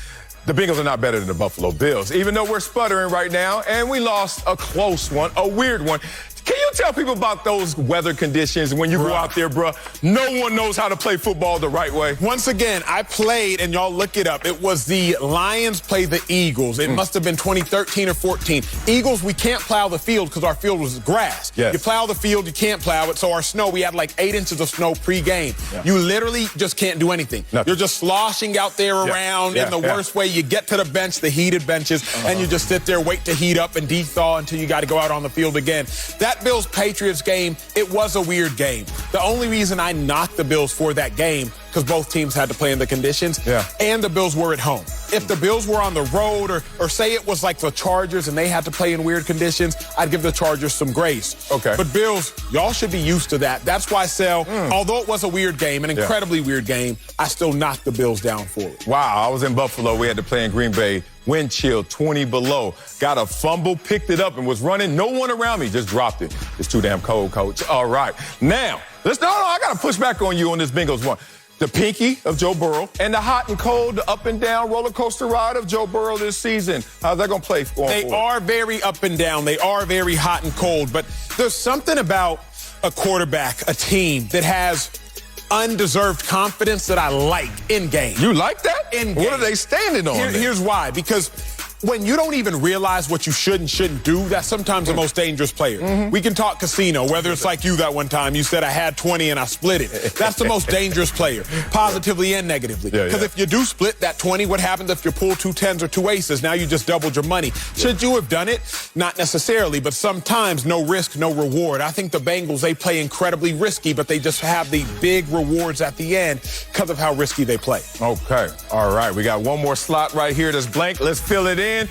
the Bengals are not better than the Buffalo Bills, even though we're sputtering right now, and we lost a close one, a weird one. Can you tell people about those weather conditions when you go out there, bruh? No one knows how to play football the right way. Once again, I played, and y'all look it up. It was the Lions played the Eagles. It must have been 2013 or 14. Eagles, we can't plow the field because our field was grass. Yes. You plow the field, you can't plow it. So our snow, we had like 8 inches of snow pre-game. You literally just can't do anything. Nothing. You're just sloshing out there around in the worst way. You get to the bench, the heated benches, and you just sit there, wait to heat up and de-thaw until you got to go out on the field again. That Bills-Patriots game, it was a weird game. The only reason I knocked the Bills for that game, because both teams had to play in the conditions, and the Bills were at home. If the Bills were on the road, or say it was like the Chargers and they had to play in weird conditions, I'd give the Chargers some grace. Okay. But Bills, y'all should be used to that. That's why, although it was a weird game, an incredibly weird game, I still knocked the Bills down for it. Wow, I was in Buffalo. We had to play in Green Bay. Wind chill, 20 below. Got a fumble, picked it up, and was running. No one around me, just dropped it. It's too damn cold, coach. All right. Now, I got to push back on you on this Bengals one. The pinky of Joe Burrow and the hot and cold, the up and down roller coaster ride of Joe Burrow this season. How's that going to play going They forward? are very up and down. They are very hot and cold. But there's something about a quarterback, a team that has undeserved confidence that I like in game. You like that? In game. What are they standing on? Here's why. Because when you don't even realize what you should and shouldn't do, that's sometimes the most dangerous player. We can talk casino, whether it's like you that one time, you said I had 20 and I split it. That's the most dangerous player, positively and negatively. Because if you do split that 20, what happens if you pull 2 10s or 2 aces? Now you just doubled your money. Should you have done it? Not necessarily, but sometimes no risk, no reward. I think the Bengals, they play incredibly risky, but they just have the big rewards at the end because of how risky they play. Okay. All right. We got one more slot right here that's blank. Let's fill it in.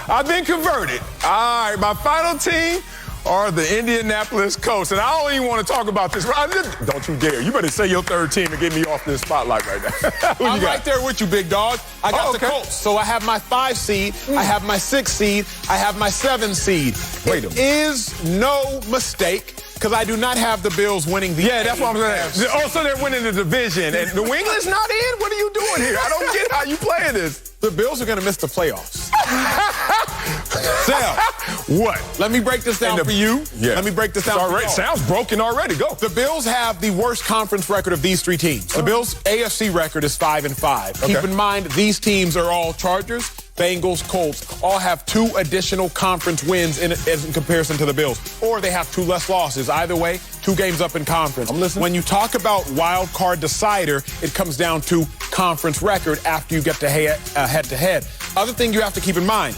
I've been converted. All right. My final team are the Indianapolis Colts. And I don't even want to talk about this. Don't you dare. You better say your third team and get me off this spotlight right now. I'm right there with you, big dog. I got the Colts. So I have my 5 seed. I have my 6 seed. I have my 7 seed. Wait a minute. It is no mistake, because I do not have the Bills winning the that's what I'm saying. Oh, so they're winning the division. And New England's not in? What are you doing here? I don't get how you playing this. The Bills are going to miss the playoffs. Sal, what? Let me break this down for you. Yeah. Let me break this down for you. Sounds broken already. Go. The Bills have the worst conference record of these 3 teams. The Bills' AFC record is 5-5. Okay. Keep in mind, these teams are all Chargers, Bengals, Colts, all have 2 additional conference wins in comparison to the Bills. Or they have 2 less losses. Either way, 2 games up in conference. I'm listening. When you talk about wild card decider, it comes down to conference record after you get to head-to-head. Other thing you have to keep in mind,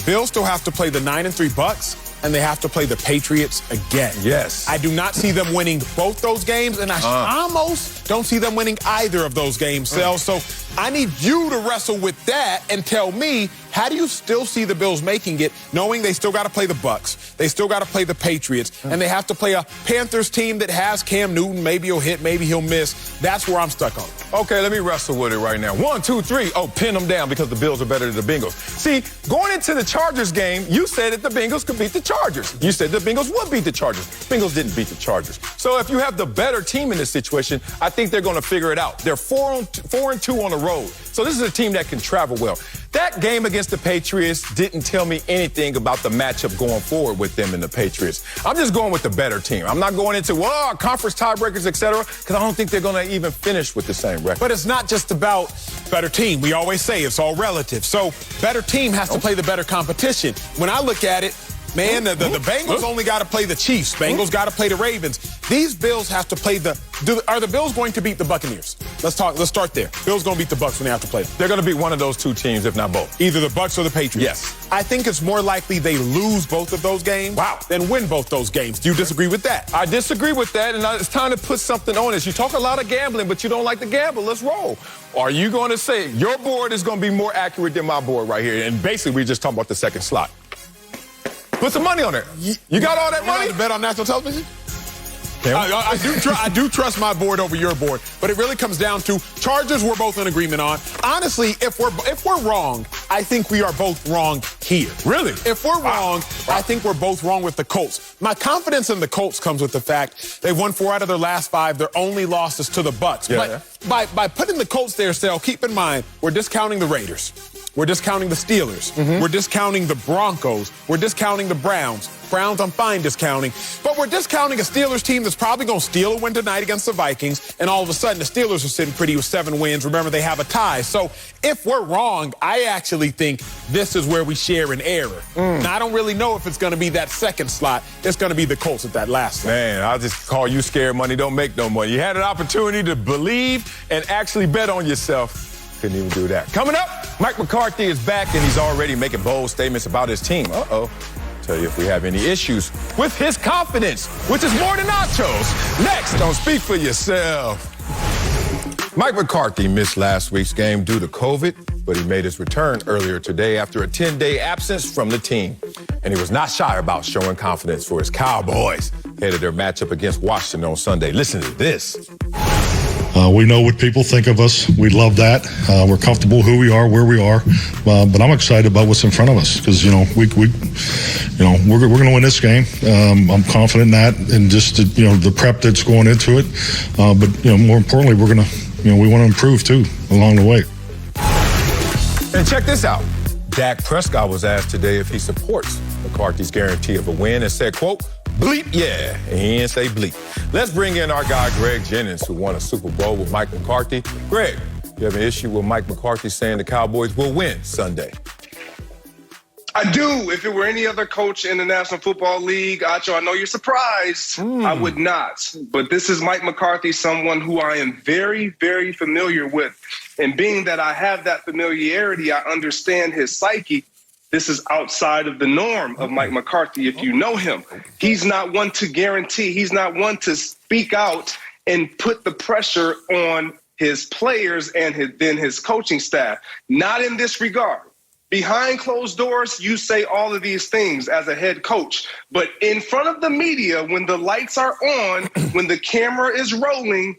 Bills still have to play the 9-3 Bucks, and they have to play the Patriots again. Yes. I do not see them winning both those games, and I almost don't see them winning either of those games, Sel. So I need you to wrestle with that and tell me, how do you still see the Bills making it, knowing they still got to play the Bucks, they still got to play the Patriots, and they have to play a Panthers team that has Cam Newton. Maybe he'll hit, maybe he'll miss. That's where I'm stuck on. Okay, let me wrestle with it right now. 1, 2, 3. Oh, pin them down because the Bills are better than the Bengals. See, going into the Chargers game, you said that the Bengals could beat the Chargers. You said the Bengals would beat the Chargers. Bengals didn't beat the Chargers. So if you have the better team in this situation, I think they're going to figure it out. They're 4-2 on the road. So this is a team that can travel well. That game against the Patriots didn't tell me anything about the matchup going forward with them and the Patriots. I'm just going with the better team. I'm not going into, conference tiebreakers, et cetera, because I don't think they're going to even finish with the same record. But it's not just about better team. We always say it's all relative. So better team has to play the better competition. When I look at it, man, the Bengals only got to play the Chiefs. Bengals got to play the Ravens. These Bills have to play are the Bills going to beat the Buccaneers? Let's start there. Bills going to beat the Bucs when they have to play them. They're going to beat one of those 2 teams, if not both. Either the Bucs or the Patriots. Yes. I think it's more likely they lose both of those games than win both those games. Do you disagree with that? I disagree with that, and it's time to put something on this. You talk a lot of gambling, but you don't like to gamble. Let's roll. Are you going to say your board is going to be more accurate than my board right here? And basically, we're just talking about the second slot. Put some money on there. You got all that money? To bet on national television? I do trust my board over your board, but it really comes down to Chargers we're both in agreement on. Honestly, if we're wrong, I think we are both wrong here. Really? If we're wrong, I think we're both wrong with the Colts. My confidence in the Colts comes with the fact they've won 4 out of their last 5. Their only losses to the Bucs. But by putting the Colts there, Sal, keep in mind, we're discounting the Raiders. We're discounting the Steelers. We're discounting the Broncos. We're discounting the Browns. Browns, I'm fine discounting. But we're discounting a Steelers team that's probably going to steal a win tonight against the Vikings. And all of a sudden, the Steelers are sitting pretty with 7 wins. Remember, they have a tie. So if we're wrong, I actually think this is where we share an error. Now, I don't really know if it's going to be that second slot. It's going to be the Colts at that last slot. Man, I'll just call you scared money. Don't make no money. You had an opportunity to believe and actually bet on yourself. Couldn't even do that. Coming up, Mike McCarthy is back, and he's already making bold statements about his team. Tell you if we have any issues with his confidence, which is more than nachos. Next, don't speak for yourself. Mike McCarthy missed last week's game due to COVID, but he made his return earlier today after a 10-day absence from the team. And he was not shy about showing confidence for his Cowboys ahead of their matchup against Washington on Sunday. Listen to this. We know what people think of us. We love that. We're comfortable who we are, where we are. But I'm excited about what's in front of us because, we're going to win this game. I'm confident in that and just, the prep that's going into it. But more importantly, we're going to, we want to improve too along the way. And check this out. Dak Prescott was asked today if he supports McCarthy's guarantee of a win and said, quote, bleep, yeah. And he didn't say bleep. Let's bring in our guy, Greg Jennings, who won a Super Bowl with Mike McCarthy. Greg, you have an issue with Mike McCarthy saying the Cowboys will win Sunday? I do. If it were any other coach in the National Football League, Acho, I know you're surprised. I would not. But this is Mike McCarthy, someone who I am very, very familiar with. And being that I have that familiarity, I understand his psyche. This is outside of the norm of Mike McCarthy, if you know him. He's not one to guarantee. He's not one to speak out and put the pressure on his players and his coaching staff. Not in this regard. Behind closed doors, you say all of these things as a head coach. But in front of the media, when the lights are on, when the camera is rolling,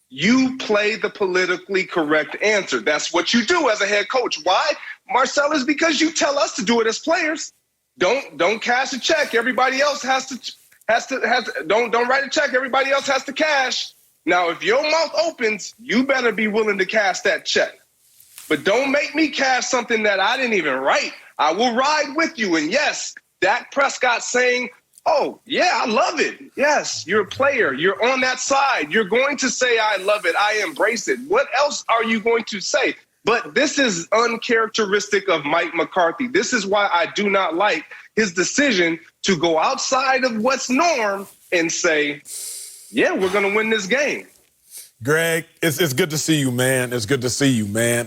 you play the politically correct answer. That's what you do as a head coach. Why, Marcellus? Because you tell us to do it as players. Don't cash a check. Everybody else has to don't write a check. Everybody else has to cash. Now, if your mouth opens, you better be willing to cash that check. But don't make me cash something that I didn't even write. I will ride with you. And yes, Dak Prescott saying, oh, yeah, I love it. Yes, you're a player. You're on that side. You're going to say, I love it. I embrace it. What else are you going to say? But this is uncharacteristic of Mike McCarthy. This is why I do not like his decision to go outside of what's norm and say, yeah, we're going to win this game. Greg, it's good to see you, man. It's good to see you, man.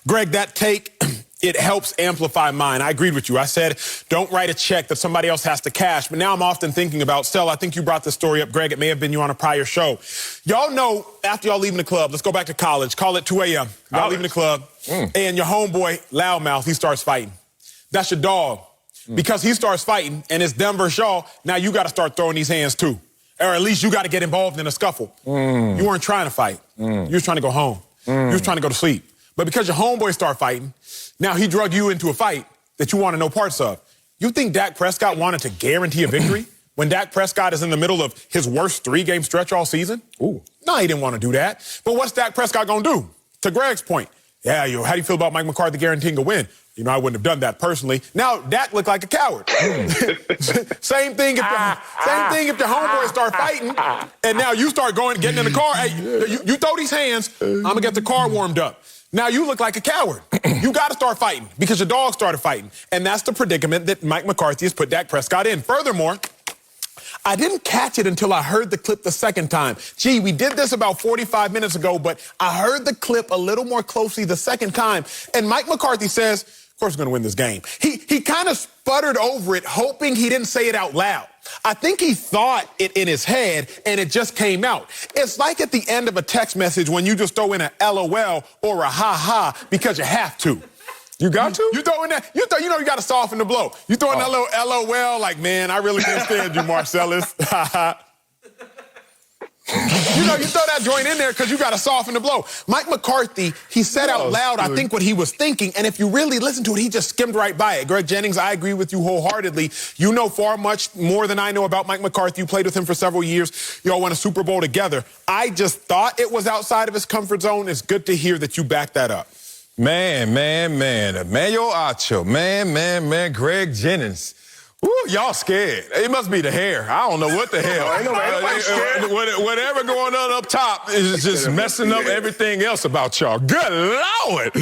Greg, that take, it helps amplify mine. I agreed with you. I said, don't write a check that somebody else has to cash. But now I'm often thinking about, Stella, I think you brought this story up, Greg. It may have been you on a prior show. Y'all know, after y'all leaving the club, let's go back to college, call it 2 a.m. Y'all leaving the club, and your homeboy, Loudmouth, he starts fighting. That's your dog. Because he starts fighting, and it's Denver Shaw, now you got to start throwing these hands, too. Or at least you got to get involved in a scuffle. You weren't trying to fight. You was trying to go home. You was trying to go to sleep. But because your homeboy started fighting, now he drug you into a fight that you wanted no parts of. You think Dak Prescott wanted to guarantee a victory when Dak Prescott is in the middle of his worst 3-game stretch all season? No, he didn't want to do that. But what's Dak Prescott going to do? To Greg's point, how do you feel about Mike McCarthy guaranteeing a win? You know, I wouldn't have done that personally. Now, Dak looked like a coward. Same thing if your homeboys start fighting, and now you start getting in the car. Hey, you throw these hands, I'm going to get the car warmed up. Now you look like a coward. You got to start fighting because your dog started fighting. And that's the predicament that Mike McCarthy has put Dak Prescott in. Furthermore, I didn't catch it until I heard the clip the second time. Gee, we did this about 45 minutes ago, but I heard the clip a little more closely the second time. And Mike McCarthy says, of course we're going to win this game. He kind of sputtered over it, hoping he didn't say it out loud. I think he thought it in his head, and it just came out. It's like at the end of a text message when you just throw in a LOL or a ha-ha because you have to. You got to? You throw in that. You got to soften the blow. You throw in that little LOL like, man, I really can't stand you, Marcellus. You throw that joint in there because you got to soften the blow. Mike McCarthy, he said out loud, I think, what he was thinking. And if you really listen to it, he just skimmed right by it. Greg Jennings, I agree with you wholeheartedly. You know far much more than I know about Mike McCarthy. You played with him for several years. You all won a Super Bowl together. I just thought it was outside of his comfort zone. It's good to hear that you back that up. Man, Emmanuel Acho, man, Greg Jennings. Ooh, y'all scared. It must be the hair. I don't know what the hell. Whatever going on up top is just messing up everything else about y'all. Good Lord.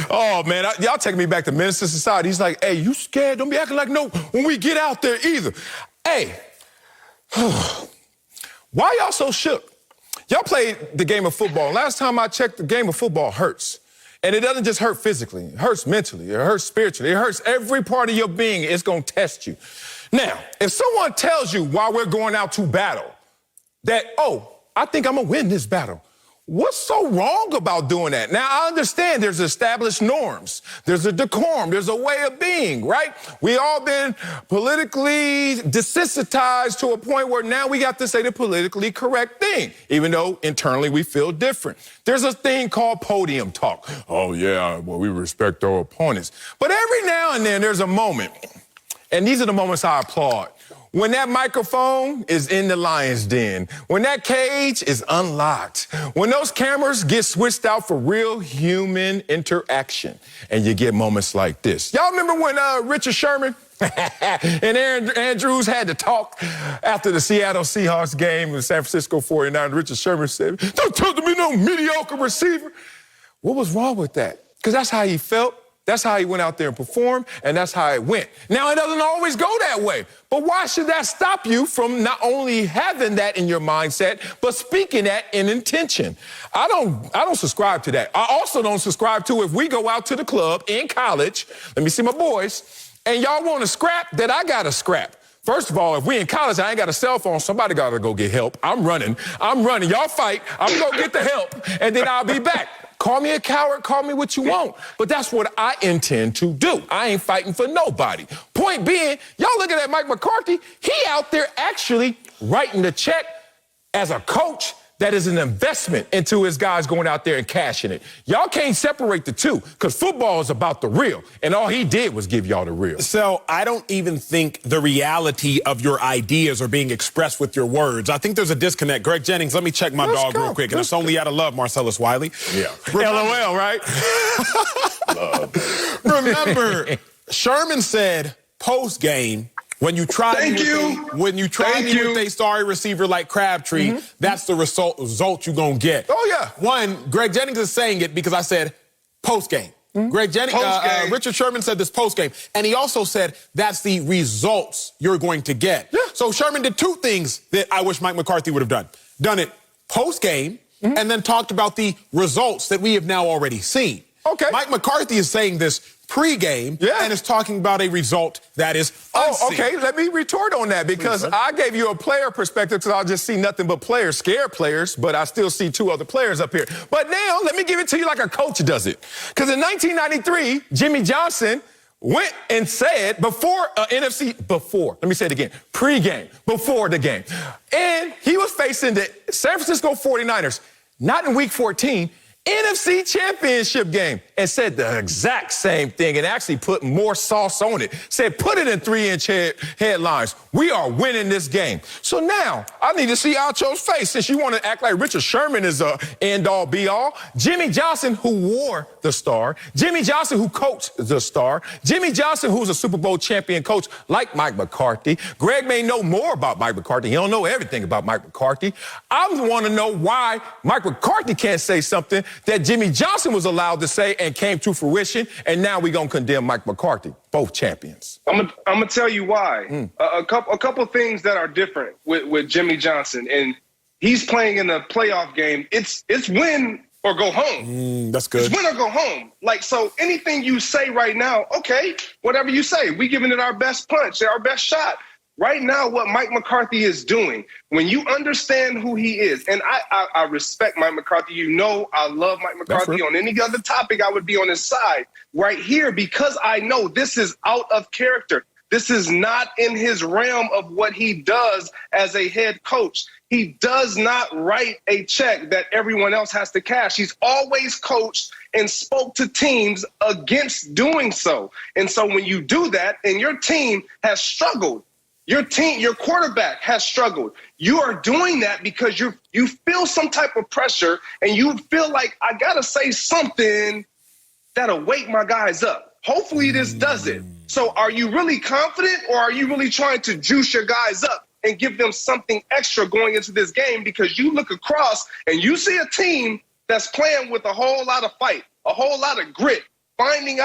Oh, man, y'all taking me back to Minister Society. He's like, hey, you scared? Don't be acting like no when we get out there either. Hey, why y'all so shook? Y'all played the game of football. Last time I checked, the game of football hurts. And it doesn't just hurt physically. It hurts mentally. It hurts spiritually. It hurts every part of your being. It's going to test you. Now, if someone tells you while we're going out to battle that, oh, I think I'm going to win this battle, what's so wrong about doing that? Now, I understand there's established norms. There's a decorum. There's a way of being, right? We all been politically desensitized to a point where now we got to say the politically correct thing, even though internally we feel different. There's a thing called podium talk. Oh, yeah, well, we respect our opponents. But every now and then there's a moment, and these are the moments I applaud. When that microphone is in the lion's den, when that cage is unlocked, when those cameras get switched out for real human interaction, and you get moments like this. Y'all remember when Richard Sherman and Aaron Andrews had to talk after the Seattle Seahawks game with San Francisco 49ers? Richard Sherman said, don't talk to me, no mediocre receiver. What was wrong with that? Because that's how he felt. That's how he went out there and performed, and that's how it went. Now, it doesn't always go that way, but why should that stop you from not only having that in your mindset, but speaking that in intention? I don't subscribe to that. I also don't subscribe to if we go out to the club in college, let me see my boys, and y'all want to scrap, that I got to scrap. First of all, if we in college, I ain't got a cell phone, somebody got to go get help. I'm running. Y'all fight. I'm going to get the help, and then I'll be back. Call me a coward, call me what you want. But that's what I intend to do. I ain't fighting for nobody. Point being, y'all looking at Mike McCarthy, he out there actually writing the check as a coach that is an investment into his guys going out there and cashing it. Y'all can't separate the two, because football is about the real, and all he did was give y'all the real. So I don't even think the reality of your ideas are being expressed with your words. I think there's a disconnect. Greg Jennings, let me check my dog real quick, and it's only out of love, Marcellus Wiley. Yeah. LOL, right? Remember, Sherman said post-game, when you try me with a sorry receiver like Crabtree, that's the result you're going to get. Oh, yeah. One, Greg Jennings is saying it because I said post-game. Greg Jennings, Richard Sherman said this post-game. And he also said that's the results you're going to get. Yeah. So Sherman did two things that I wish Mike McCarthy would have done. Done it post-game and then talked about the results that we have now already seen. Okay. Mike McCarthy is saying this pre-game and is talking about a result that is unseen. Oh, okay. Let me retort on that, because I gave you a player perspective, because I just see nothing but players, scared players, but I still see two other players up here. But now, let me give it to you like a coach does it. Because in 1993, Jimmy Johnson went and said let me say it again, pre-game, before the game. And he was facing the San Francisco 49ers, not in week 14, NFC Championship game, and said the exact same thing and actually put more sauce on it. Said, put it in 3-inch headlines. We are winning this game. So now I need to see Acho's face, since you want to act like Richard Sherman is a end-all, be-all. Jimmy Johnson, who wore the star. Jimmy Johnson, who coached the star. Jimmy Johnson, who's a Super Bowl champion coach like Mike McCarthy. Greg may know more about Mike McCarthy. He don't know everything about Mike McCarthy. I want to know why Mike McCarthy can't say something that Jimmy Johnson was allowed to say and came to fruition, and now we're going to condemn Mike McCarthy, both champions. I'm gonna tell you why. A couple things that are different with Jimmy Johnson, and he's playing in a playoff game. It's win or go home. That's good. It's win or go home. Like, so anything you say right now, okay, whatever you say, we giving it our best punch, our best shot. Right now, what Mike McCarthy is doing, when you understand who he is, and I respect Mike McCarthy. You know I love Mike McCarthy. On any other topic, I would be on his side. Right here, because I know this is out of character. This is not in his realm of what he does as a head coach. He does not write a check that everyone else has to cash. He's always coached and spoke to teams against doing so. And so when you do that and your team has struggled, your quarterback has struggled, you are doing that because you feel some type of pressure and you feel like, I got to say something that'll wake my guys up. Hopefully this does it. So are you really confident, or are you really trying to juice your guys up and give them something extra going into this game? Because you look across and you see a team that's playing with a whole lot of fight, a whole lot of grit, finding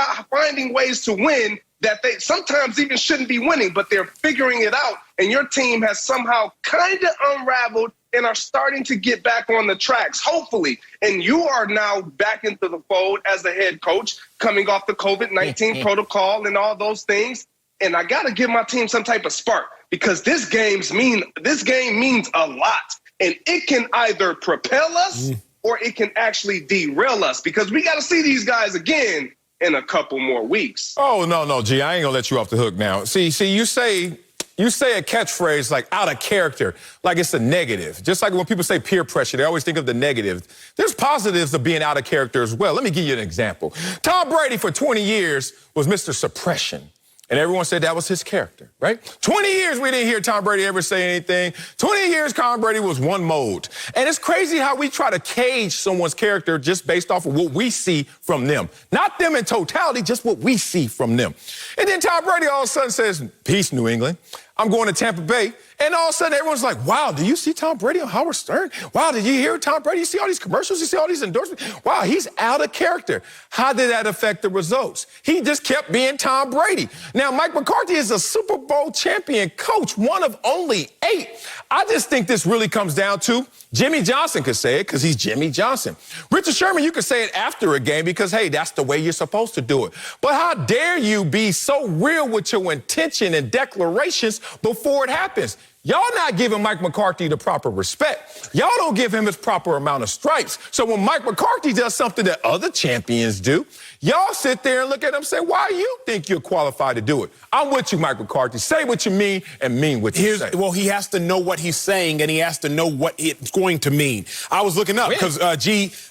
ways to win that they sometimes even shouldn't be winning, but they're figuring it out. And your team has somehow kind of unraveled and are starting to get back on the tracks, hopefully. And you are now back into the fold as the head coach, coming off the COVID-19 protocol and all those things. And I got to give my team some type of spark, because this game means a lot. And it can either propel us or it can actually derail us, because we got to see these guys again in a couple more weeks. Oh, no, G, I ain't gonna let you off the hook now. See, you say a catchphrase like out of character, like it's a negative. Just like when people say peer pressure, they always think of the negative. There's positives of being out of character as well. Let me give you an example. Tom Brady for 20 years was Mr. Suppression. And everyone said that was his character, right? 20 years we didn't hear Tom Brady ever say anything. 20 years Tom Brady was one mode. And it's crazy how we try to cage someone's character just based off of what we see from them. Not them in totality, just what we see from them. And then Tom Brady all of a sudden says, peace, New England. I'm going to Tampa Bay. And all of a sudden, everyone's like, wow, do you see Tom Brady on Howard Stern? Wow, did you hear Tom Brady? You see all these commercials? You see all these endorsements? Wow, he's out of character. How did that affect the results? He just kept being Tom Brady. Now, Mike McCarthy is a Super Bowl champion coach, one of only 8. I just think this really comes down to Jimmy Johnson could say it because he's Jimmy Johnson. Richard Sherman, you could say it after a game because, hey, that's the way you're supposed to do it. But how dare you be so real with your intention and declarations before it happens? Y'all not giving Mike McCarthy the proper respect. Y'all don't give him his proper amount of stripes. So when Mike McCarthy does something that other champions do, y'all sit there and look at him and say, why do you think you're qualified to do it? I'm with you, Mike McCarthy. Say what you mean and mean what you say. Well, he has to know what he's saying, and he has to know what it's going to mean. I was looking up because,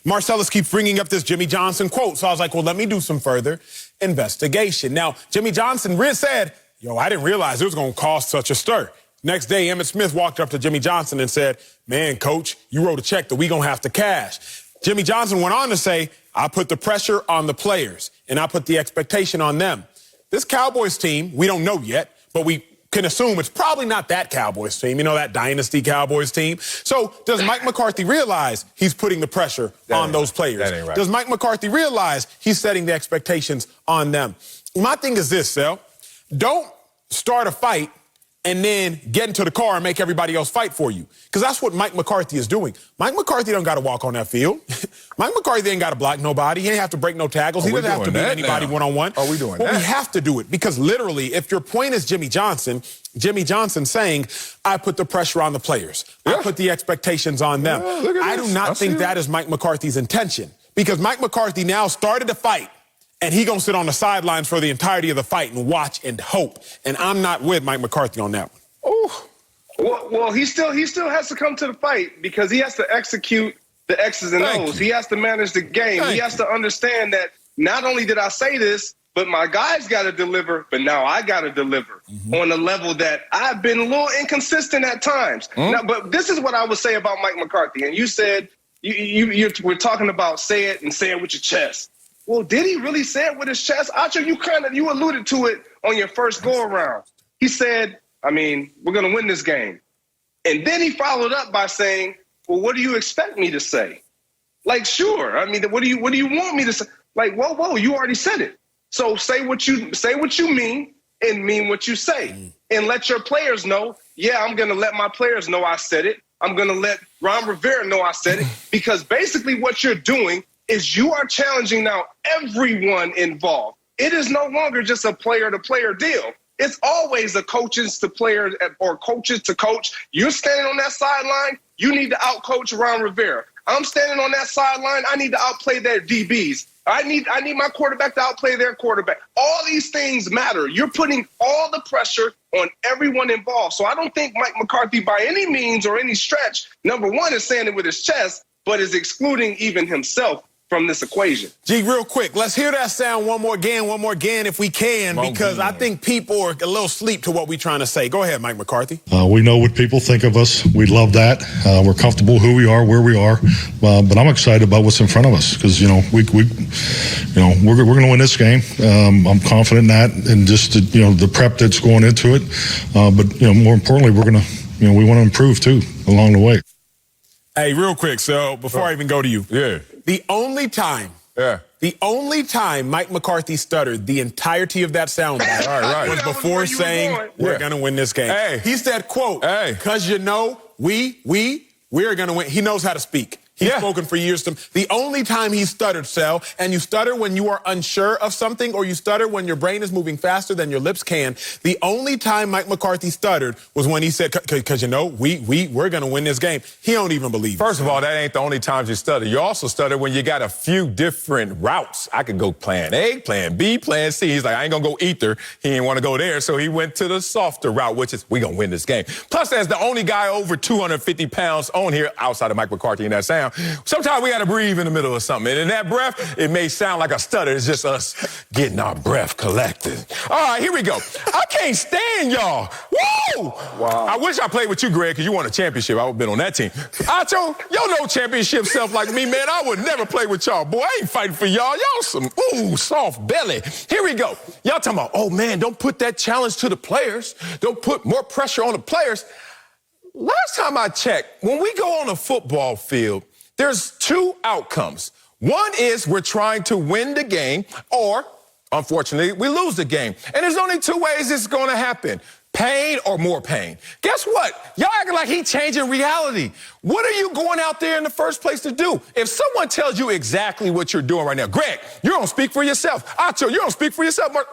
Marcellus keeps bringing up this Jimmy Johnson quote. So I was like, well, let me do some further investigation. Now, Jimmy Johnson said, I didn't realize it was going to cause such a stir. Next day, Emmitt Smith walked up to Jimmy Johnson and said, man, coach, you wrote a check that we going to have to cash. Jimmy Johnson went on to say, I put the pressure on the players, and I put the expectation on them. This Cowboys team, we don't know yet, but we can assume it's probably not that Cowboys team, that dynasty Cowboys team. So does Mike McCarthy realize he's putting the pressure on those players? That ain't right. Does Mike McCarthy realize he's setting the expectations on them? My thing is this, Sel. Don't start a fight and then get into the car and make everybody else fight for you. Because that's what Mike McCarthy is doing. Mike McCarthy don't got to walk on that field. Mike McCarthy ain't got to block nobody. He ain't have to break no tackles. He doesn't have to beat anybody one-on-one. Are we doing that? Well, we have to do it because literally, if your point is Jimmy Johnson saying, I put the pressure on the players. I put the expectations on them. I do not think that is Mike McCarthy's intention because Mike McCarthy now started a fight. And he gonna sit on the sidelines for the entirety of the fight and watch and hope. And I'm not with Mike McCarthy on that one. Ooh. Well, he still has to come to the fight because he has to execute the X's and O's. He has to manage the game. He has to understand that not only did I say this, but my guys got to deliver, but now I got to deliver on a level that I've been a little inconsistent at times. Now, but this is what I would say about Mike McCarthy. And you said you were talking about say it and say it with your chest. Well, did he really say it with his chest? Acho, you alluded to it on your first go-around. He said, we're going to win this game. And then he followed up by saying, well, what do you expect me to say? Like, sure. What do you want me to say? Like, whoa, you already said it. So say what you mean and mean what you say. And let your players know, I'm going to let my players know I said it. I'm going to let Ron Rivera know I said it. Because basically what you're doing is you are challenging now everyone involved. It is no longer just a player-to-player deal. It's always a coaches to player or coaches to coach. You're standing on that sideline, you need to outcoach Ron Rivera. I'm standing on that sideline, I need to outplay their DBs. I need my quarterback to outplay their quarterback. All these things matter. You're putting all the pressure on everyone involved. So I don't think Mike McCarthy by any means or any stretch, number one, is saying it with his chest, but is excluding even himself from this equation. G, real quick, let's hear that sound one more again if we can, because I think people are a little asleep to what we're trying to say. Go ahead, Mike McCarthy. We know what people think of us. We love that. We're comfortable who we are, where we are. But I'm excited about what's in front of us because, we're going to win this game. I'm confident in that and just, the prep that's going into it. But, more importantly, we're going to, we want to improve too along the way. Hey, real quick, so before I even go to you. The only time Mike McCarthy stuttered the entirety of that soundbite was before saying we're going to win this game. Hey. He said, quote, because we're going to win. He knows how to speak. He's spoken for years. The only time he stuttered, Sel, and you stutter when you are unsure of something or you stutter when your brain is moving faster than your lips can. The only time Mike McCarthy stuttered was when he said, because we're going to win this game. He don't even believe First of all, that ain't the only times you stutter. You also stutter when you got a few different routes. I could go plan A, plan B, plan C. He's like, I ain't going to go either. He didn't want to go there, so he went to the softer route, which is we going to win this game. Plus, as the only guy over 250 pounds on here outside of Mike McCarthy in that sound, touchdown. Sometimes we got to breathe in the middle of something. And in that breath, it may sound like a stutter. It's just us getting our breath collected. All right, here we go. I can't stand y'all. Woo! Wow. I wish I played with you, Greg, because you won a championship. I would have been on that team. Acho, y'all know championship stuff like me, man. I would never play with y'all. Boy, I ain't fighting for y'all. Y'all some, soft belly. Here we go. Y'all talking about, oh, man, don't put that challenge to the players. Don't put more pressure on the players. Last time I checked, when we go on a football field, there's two outcomes. One is we're trying to win the game, or, unfortunately, we lose the game. And there's only two ways it's going to happen. Pain or more pain. Guess what? Y'all acting like he changing reality. What are you going out there in the first place to do? If someone tells you exactly what you're doing right now, Greg, you don't speak for yourself. Acho, you don't speak for yourself, Mark.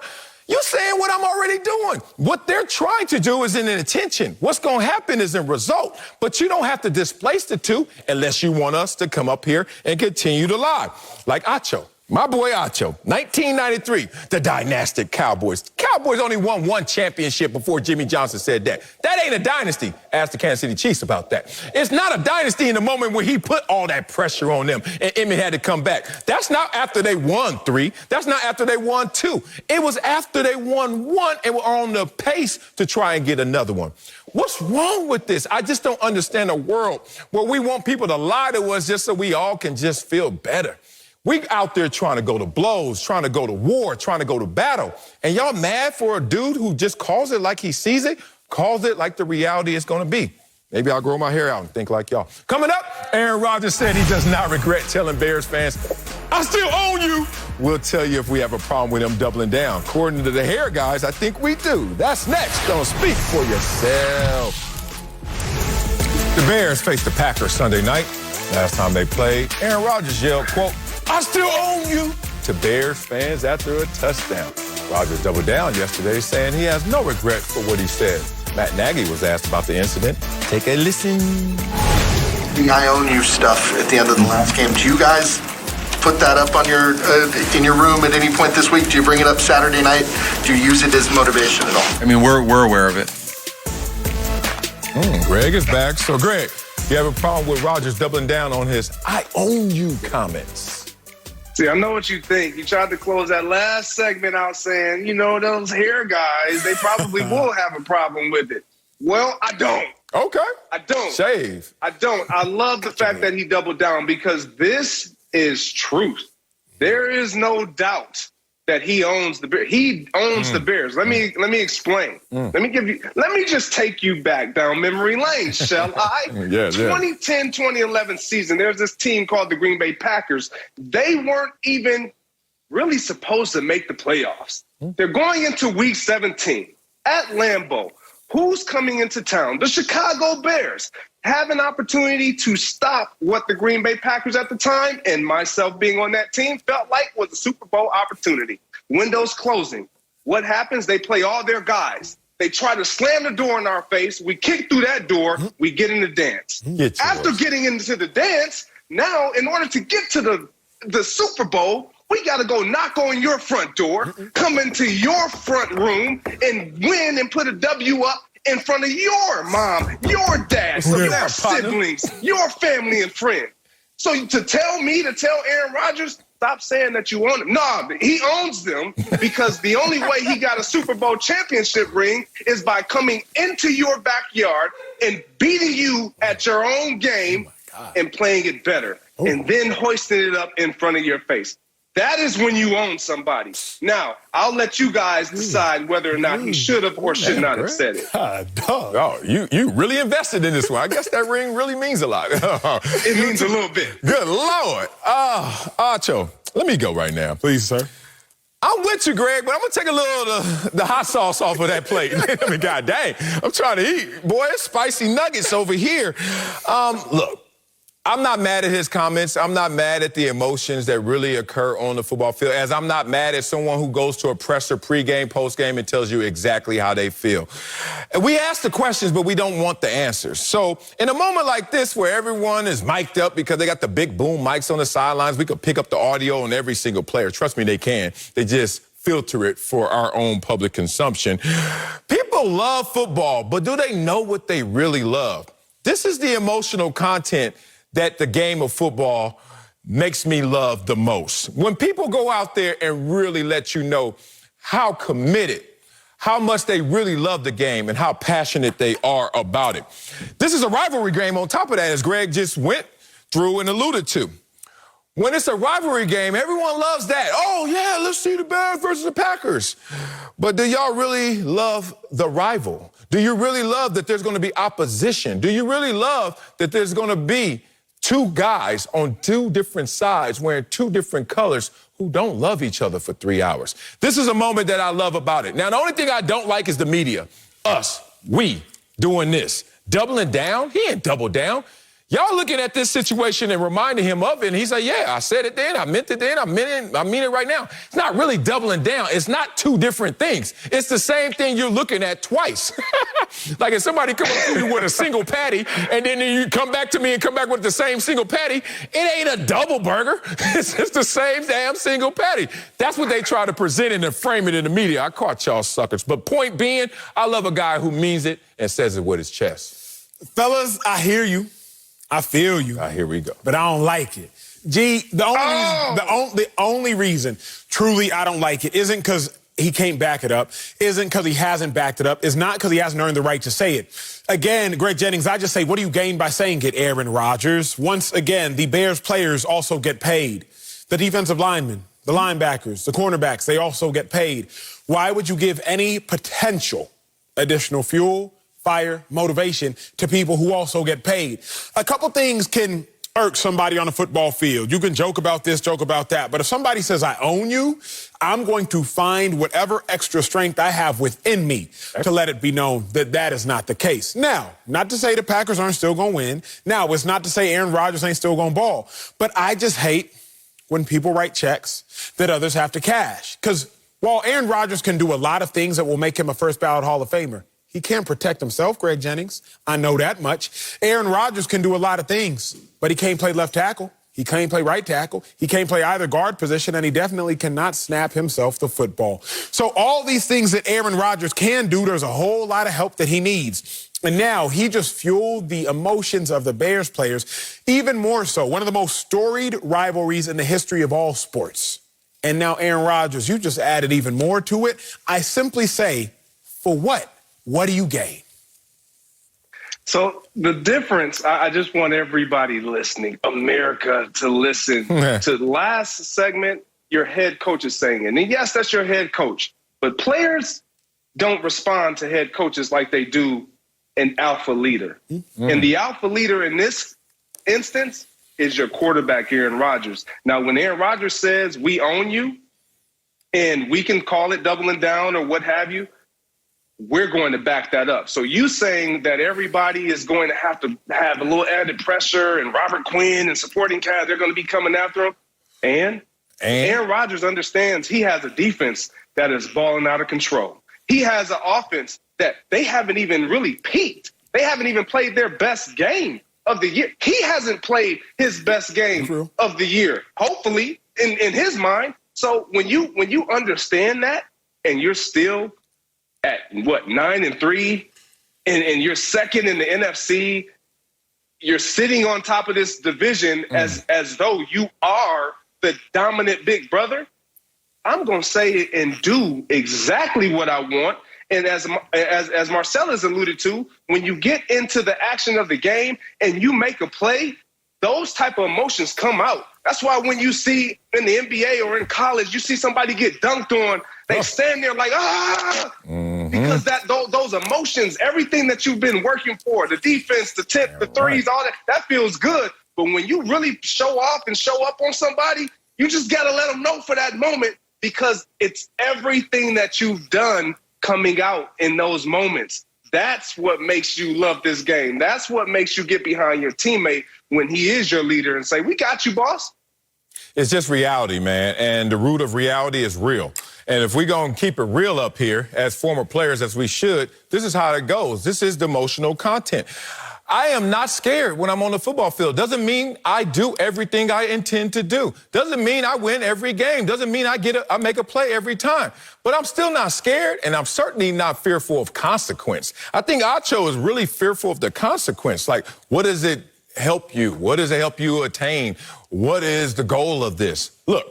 You're saying what I'm already doing. What they're trying to do is in intention. What's going to happen is in result. But you don't have to displace the two unless you want us to come up here and continue to lie. Like Acho. My boy Acho, 1993, the dynastic Cowboys. Cowboys only won one championship before Jimmy Johnson said that. That ain't a dynasty. Ask the Kansas City Chiefs about that. It's not a dynasty in the moment where he put all that pressure on them and Emmett had to come back. That's not after they won 3. That's not after they won 2. It was after they won 1 and were on the pace to try and get another one. What's wrong with this? I just don't understand a world where we want people to lie to us just so we all can just feel better. We out there trying to go to blows, trying to go to war, trying to go to battle. And y'all mad for a dude who just calls it like he sees it, calls it like the reality is going to be. Maybe I'll grow my hair out and think like y'all. Coming up, Aaron Rodgers said he does not regret telling Bears fans, I still own you. We'll tell you if we have a problem with him doubling down. According to the hair guys, I think we do. That's next on Speak for Yourself. The Bears faced the Packers Sunday night. Last time they played, Aaron Rodgers yelled, quote, I still own you, to Bears fans after a touchdown. Rodgers doubled down yesterday, saying he has no regret for what he said. Matt Nagy was asked about the incident. Take a listen. The I own you stuff at the end of the last game. Do you guys put that up on your in your room at any point this week? Do you bring it up Saturday night? Do you use it as motivation at all? I mean, we're aware of it. Greg is back. So, Greg, you have a problem with Rodgers doubling down on his I own you comments? See, I know what you think. You tried to close that last segment out saying, you know, those hair guys, they probably will have a problem with it. Well, I don't. Okay. I don't. Shave. I don't. I love the fact that he doubled down because this is truth. There is no doubt that he owns the Bears. He owns the Bears. Let me explain. Let me just take you back down memory lane, shall I? 2010, 2011 season, there's this team called the Green Bay Packers. They weren't even really supposed to make the playoffs. They're going into week 17 at Lambeau. Who's coming into town? The Chicago Bears have an opportunity to stop what the Green Bay Packers at the time, and myself being on that team, felt like was a Super Bowl opportunity. Windows closing. What happens? They play all their guys. They try to slam the door in our face. We kick through that door. We get in the dance. After getting into the dance, now in order to get to the Super Bowl, we got to go knock on your front door, come into your front room, and win and put a W up in front of your mom, your dad, so your siblings, your family and friends. So to tell Aaron Rodgers, stop saying that you own him. No, he owns them because the only way he got a Super Bowl championship ring is by coming into your backyard and beating you at your own game and playing it better and then hoisting it up in front of your face. That is when you own somebody. Now, I'll let you guys decide whether or not he should have or should not have said it. Oh, you really invested in this one. I guess that ring really means a lot. It means a little bit. Good Lord. Acho, let me go right now. Please, sir. I'm with you, Greg, but I'm going to take a little of the hot sauce off of that plate. I mean, God dang, I'm trying to eat. Boy, it's spicy nuggets over here. Look. I'm not mad at his comments. I'm not mad at the emotions that really occur on the football field, as I'm not mad at someone who goes to a presser pregame, postgame, and tells you exactly how they feel. And we ask the questions, but we don't want the answers. So in a moment like this where everyone is mic'd up because they got the big boom mics on the sidelines, we could pick up the audio on every single player. Trust me, they can. They just filter it for our own public consumption. People love football, but do they know what they really love? This is the emotional content that the game of football makes me love the most. When people go out there and really let you know how committed, how much they really love the game and how passionate they are about it. This is a rivalry game on top of that, as Greg just went through and alluded to. When it's a rivalry game, everyone loves that. Oh, yeah, let's see the Bears versus the Packers. But do y'all really love the rival? Do you really love that there's going to be opposition? Do you really love that there's going to be two guys on two different sides wearing two different colors who don't love each other for 3 hours? This is a moment that I love about it. Now, the only thing I don't like is the media. Us, we, doing this. Doubling down? He ain't double down. Y'all looking at this situation and reminding him of it, and he's like, yeah, I said it then, I meant it then, I mean it right now. It's not really doubling down. It's not two different things. It's the same thing you're looking at twice. Like if somebody come up to you with a single patty, and then you come back to me and come back with the same single patty, it ain't a double burger. It's just the same damn single patty. That's what they try to present it and frame it in the media. I caught y'all suckers. But point being, I love a guy who means it and says it with his chest. Fellas, I hear you. I feel you. Here we go. But I don't like it. The only reason truly I don't like it isn't because he can't back it up, isn't because he hasn't backed it up, is not because he hasn't earned the right to say it. Again, Greg Jennings, I just say, what do you gain by saying it, Aaron Rodgers? Once again, the Bears players also get paid. The defensive linemen, the linebackers, the cornerbacks, they also get paid. Why would you give any potential additional fuel, fire, motivation to people who also get paid? A couple things can irk somebody on a football field. You can joke about this, joke about that. But if somebody says, I own you, I'm going to find whatever extra strength I have within me to let it be known that that is not the case. Now, not to say the Packers aren't still going to win. Now, it's not to say Aaron Rodgers ain't still going to ball. But I just hate when people write checks that others have to cash. Because while Aaron Rodgers can do a lot of things that will make him a first-ballot Hall of Famer, he can't protect himself, Greg Jennings. I know that much. Aaron Rodgers can do a lot of things, but he can't play left tackle. He can't play right tackle. He can't play either guard position, and he definitely cannot snap himself the football. So all these things that Aaron Rodgers can do, there's a whole lot of help that he needs. And now he just fueled the emotions of the Bears players even more so. One of the most storied rivalries in the history of all sports. And now Aaron Rodgers, you just added even more to it. I simply say, for what? What do you gain? So the difference, I just want everybody listening, America, to listen to the last segment, your head coach is saying it. And yes, that's your head coach. But players don't respond to head coaches like they do an alpha leader. And the alpha leader in this instance is your quarterback, Aaron Rodgers. Now, when Aaron Rodgers says, we own you, and we can call it doubling down or what have you, we're going to back that up. So you saying that everybody is going to have a little added pressure, and Robert Quinn and supporting cast, they're going to be coming after him. And Aaron Rodgers understands he has a defense that is balling out of control. He has an offense that they haven't even really peaked. They haven't even played their best game of the year. He hasn't played his best game of the year, hopefully, in his mind. So when you understand that, and you're still at what, 9-3, and you're second in the NFC, you're sitting on top of this division as though you are the dominant big brother. I'm going to say and do exactly what I want. And as Marcellus alluded to, when you get into the action of the game and you make a play, those type of emotions come out. That's why when you see in the NBA or in college, you see somebody get dunked on, they stand there like, because those emotions, everything that you've been working for, the defense, the tip, the threes, all that feels good. But when you really show off and show up on somebody, you just got to let them know for that moment, because it's everything that you've done coming out in those moments. That's what makes you love this game. That's what makes you get behind your teammate when he is your leader and say, we got you, boss. It's just reality, man. And the root of reality is real. And if we're going to keep it real up here as former players, as we should, this is how it goes. This is the emotional content. I am not scared when I'm on the football field. Doesn't mean I do everything I intend to do. Doesn't mean I win every game. Doesn't mean I make a play every time. But I'm still not scared, and I'm certainly not fearful of consequence. I think Acho is really fearful of the consequence. Like, what does it help you? What does it help you attain? What is the goal of this? Look,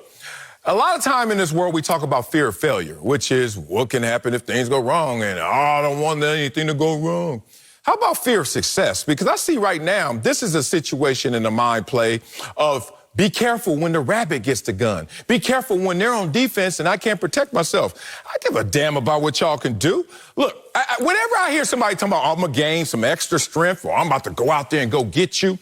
a lot of time in this world, we talk about fear of failure, which is what can happen if things go wrong, and I don't want anything to go wrong. How about fear of success? Because I see right now, this is a situation in the mind play of be careful when the rabbit gets the gun. Be careful when they're on defense and I can't protect myself. I give a damn about what y'all can do. Look, whenever I hear somebody talking about, I'm going to gain some extra strength or I'm about to go out there and go get you,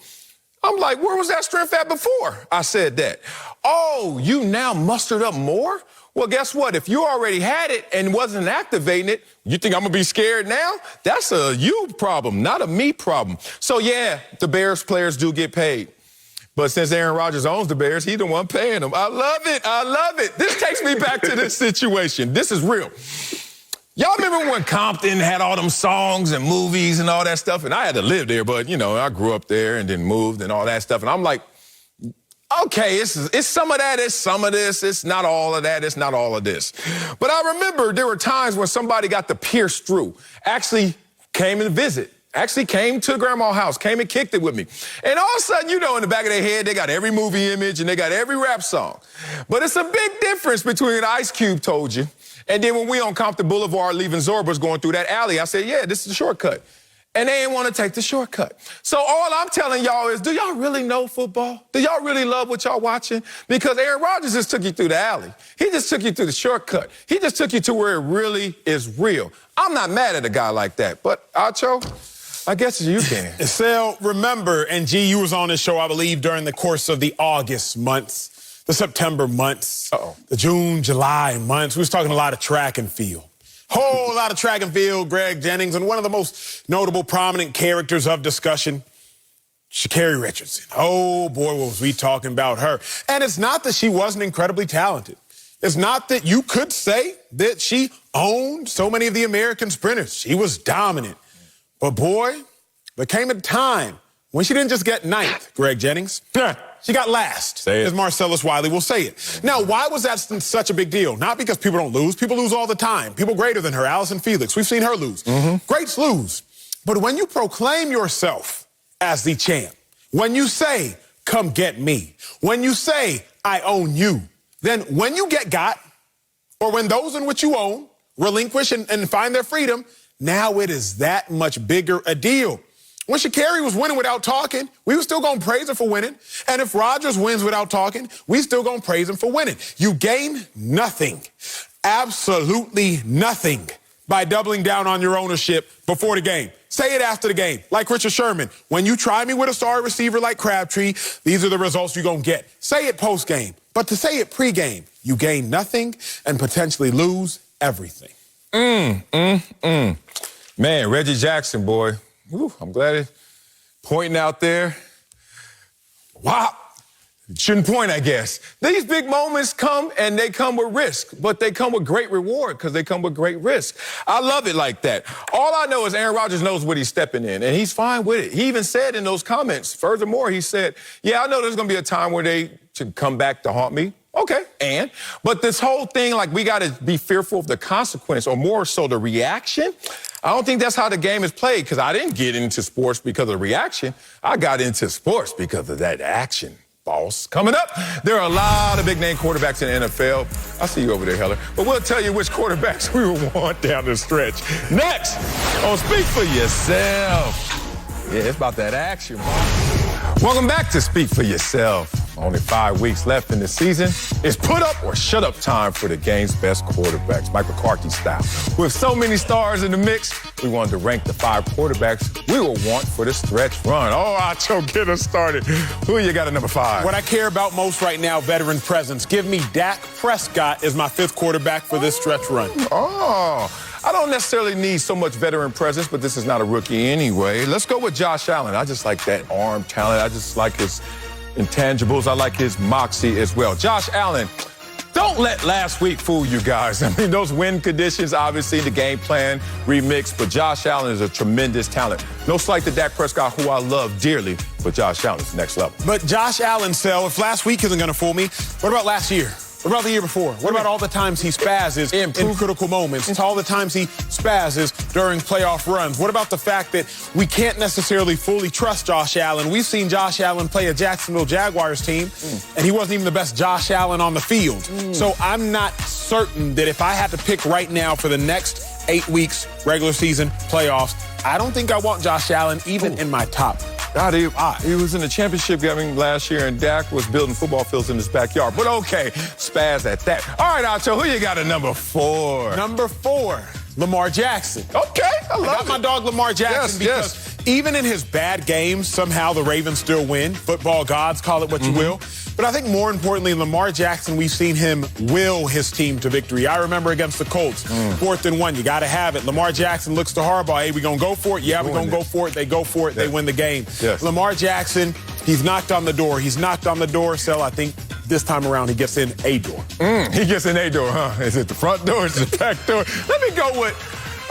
I'm like, where was that strength at before I said that? Oh, you now mustered up more? Well, guess what? If you already had it and wasn't activating it, you think I'm going to be scared now? That's a you problem, not a me problem. So, yeah, the Bears players do get paid. But since Aaron Rodgers owns the Bears, he's the one paying them. I love it. I love it. This takes me back to this situation. This is real. Y'all remember when Compton had all them songs and movies and all that stuff? And I had to live there, but, you know, I grew up there and then moved and all that stuff. And I'm like, okay, it's some of that, it's some of this, it's not all of that, it's not all of this. But I remember there were times when somebody got to pierce through, actually came and visit. Actually came to grandma's house, came and kicked it with me. And all of a sudden, you know, in the back of their head, they got every movie image and they got every rap song. But it's a big difference between Ice Cube told you, and then when we on Compton Boulevard leaving Zorba's going through that alley, I said, yeah, this is a shortcut. And they didn't want to take the shortcut. So all I'm telling y'all is, do y'all really know football? Do y'all really love what y'all watching? Because Aaron Rodgers just took you through the alley. He just took you through the shortcut. He just took you to where it really is real. I'm not mad at a guy like that, but Acho, I guess you can. Sal, remember, and G, you was on this show, I believe, during the course of the August months, the September months, the June, July months. We was talking a lot of track and field. Whole lot of track and field, Greg Jennings, and one of the most notable, prominent characters of discussion, Sha'Carri Richardson. Oh, boy, what was we talking about her. And it's not that she wasn't incredibly talented. It's not that you could say that she owned so many of the American sprinters. She was dominant. But, boy, there came a time when she didn't just get ninth, Greg Jennings. She got last, as Marcellus Wiley will say it. Now, why was that such a big deal? Not because people don't lose. People lose all the time. People greater than her, Allison Felix. We've seen her lose. Greats lose. But when you proclaim yourself as the champ, when you say, come get me, when you say, I own you, then when you get got, or when those in which you own relinquish and find their freedom, now it is that much bigger a deal. When Sha'Carri was winning without talking, we were still going to praise her for winning. And if Rodgers wins without talking, we still going to praise him for winning. You gain nothing, absolutely nothing, by doubling down on your ownership before the game. Say it after the game, like Richard Sherman. When you try me with a star receiver like Crabtree, these are the results you're going to get. Say it post-game. But to say it pre-game, you gain nothing and potentially lose everything. Man, Reggie Jackson, boy. Ooh, I'm glad it's pointing out there. Wow. Shouldn't point, I guess. These big moments come, and they come with risk, but they come with great reward because they come with great risk. I love it like that. All I know is Aaron Rodgers knows what he's stepping in, and he's fine with it. He even said in those comments, furthermore, he said, yeah, I know there's going to be a time where they should come back to haunt me. Okay, but this whole thing, like, we got to be fearful of the consequence, or more so the reaction. I don't think that's how the game is played, because I didn't get into sports because of the reaction. I got into sports because of that action, boss. Coming up, there are a lot of big-name quarterbacks in the NFL. I see you over there, Heller. But we'll tell you which quarterbacks we will want down the stretch. Next on Speak for Yourself. Yeah, it's about that action, boss. Welcome back to Speak for Yourself. Only 5 weeks left in the season. It's put up or shut up time for the game's best quarterbacks, Mike McCarthy style. With so many stars in the mix, we wanted to rank the 5 quarterbacks we will want for the stretch run. Oh, Acho, get us started. Who you got at number 5? What I care about most right now, veteran presence. Give me Dak Prescott as my 5th quarterback for this stretch run. I don't necessarily need so much veteran presence, but this is not a rookie anyway. Let's go with Josh Allen. I just like that arm talent. I just like his intangibles. I like his moxie as well. Josh Allen, don't let last week fool you guys. I mean, those win conditions, obviously, the game plan remix, but Josh Allen is a tremendous talent. No slight to Dak Prescott, who I love dearly, but Josh Allen is next level. But Josh Allen, Sal, if last week isn't going to fool me, what about last year? What about the year before? What about all the times he spazzes in critical moments? It's all the times he spazzes during playoff runs. What about the fact that we can't necessarily fully trust Josh Allen? We've seen Josh Allen play a Jacksonville Jaguars team, and he wasn't even the best Josh Allen on the field. So I'm not certain that if I had to pick right now for the next 8 weeks, regular season, playoffs, I don't think I want Josh Allen even in my top. God, he was in the championship game last year, and Dak was building football fields in his backyard. But okay, spaz at that. All right, Acho, who you got at number 4? Number 4, Lamar Jackson. Okay, I got my dog Lamar Jackson because even in his bad games, somehow the Ravens still win. Football gods, call it what you will. But I think more importantly, Lamar Jackson, we've seen him will his team to victory. I remember against the Colts, 4th and 1, you got to have it. Lamar Jackson looks to Harbaugh, hey, we going to go for it? Yeah, we're going to go for it. They go for it. They win the game. Yes. Lamar Jackson, he's knocked on the door. So I think this time around he gets in a door. He gets in a door, huh? Is it the front door? Is it the back door? Let me go with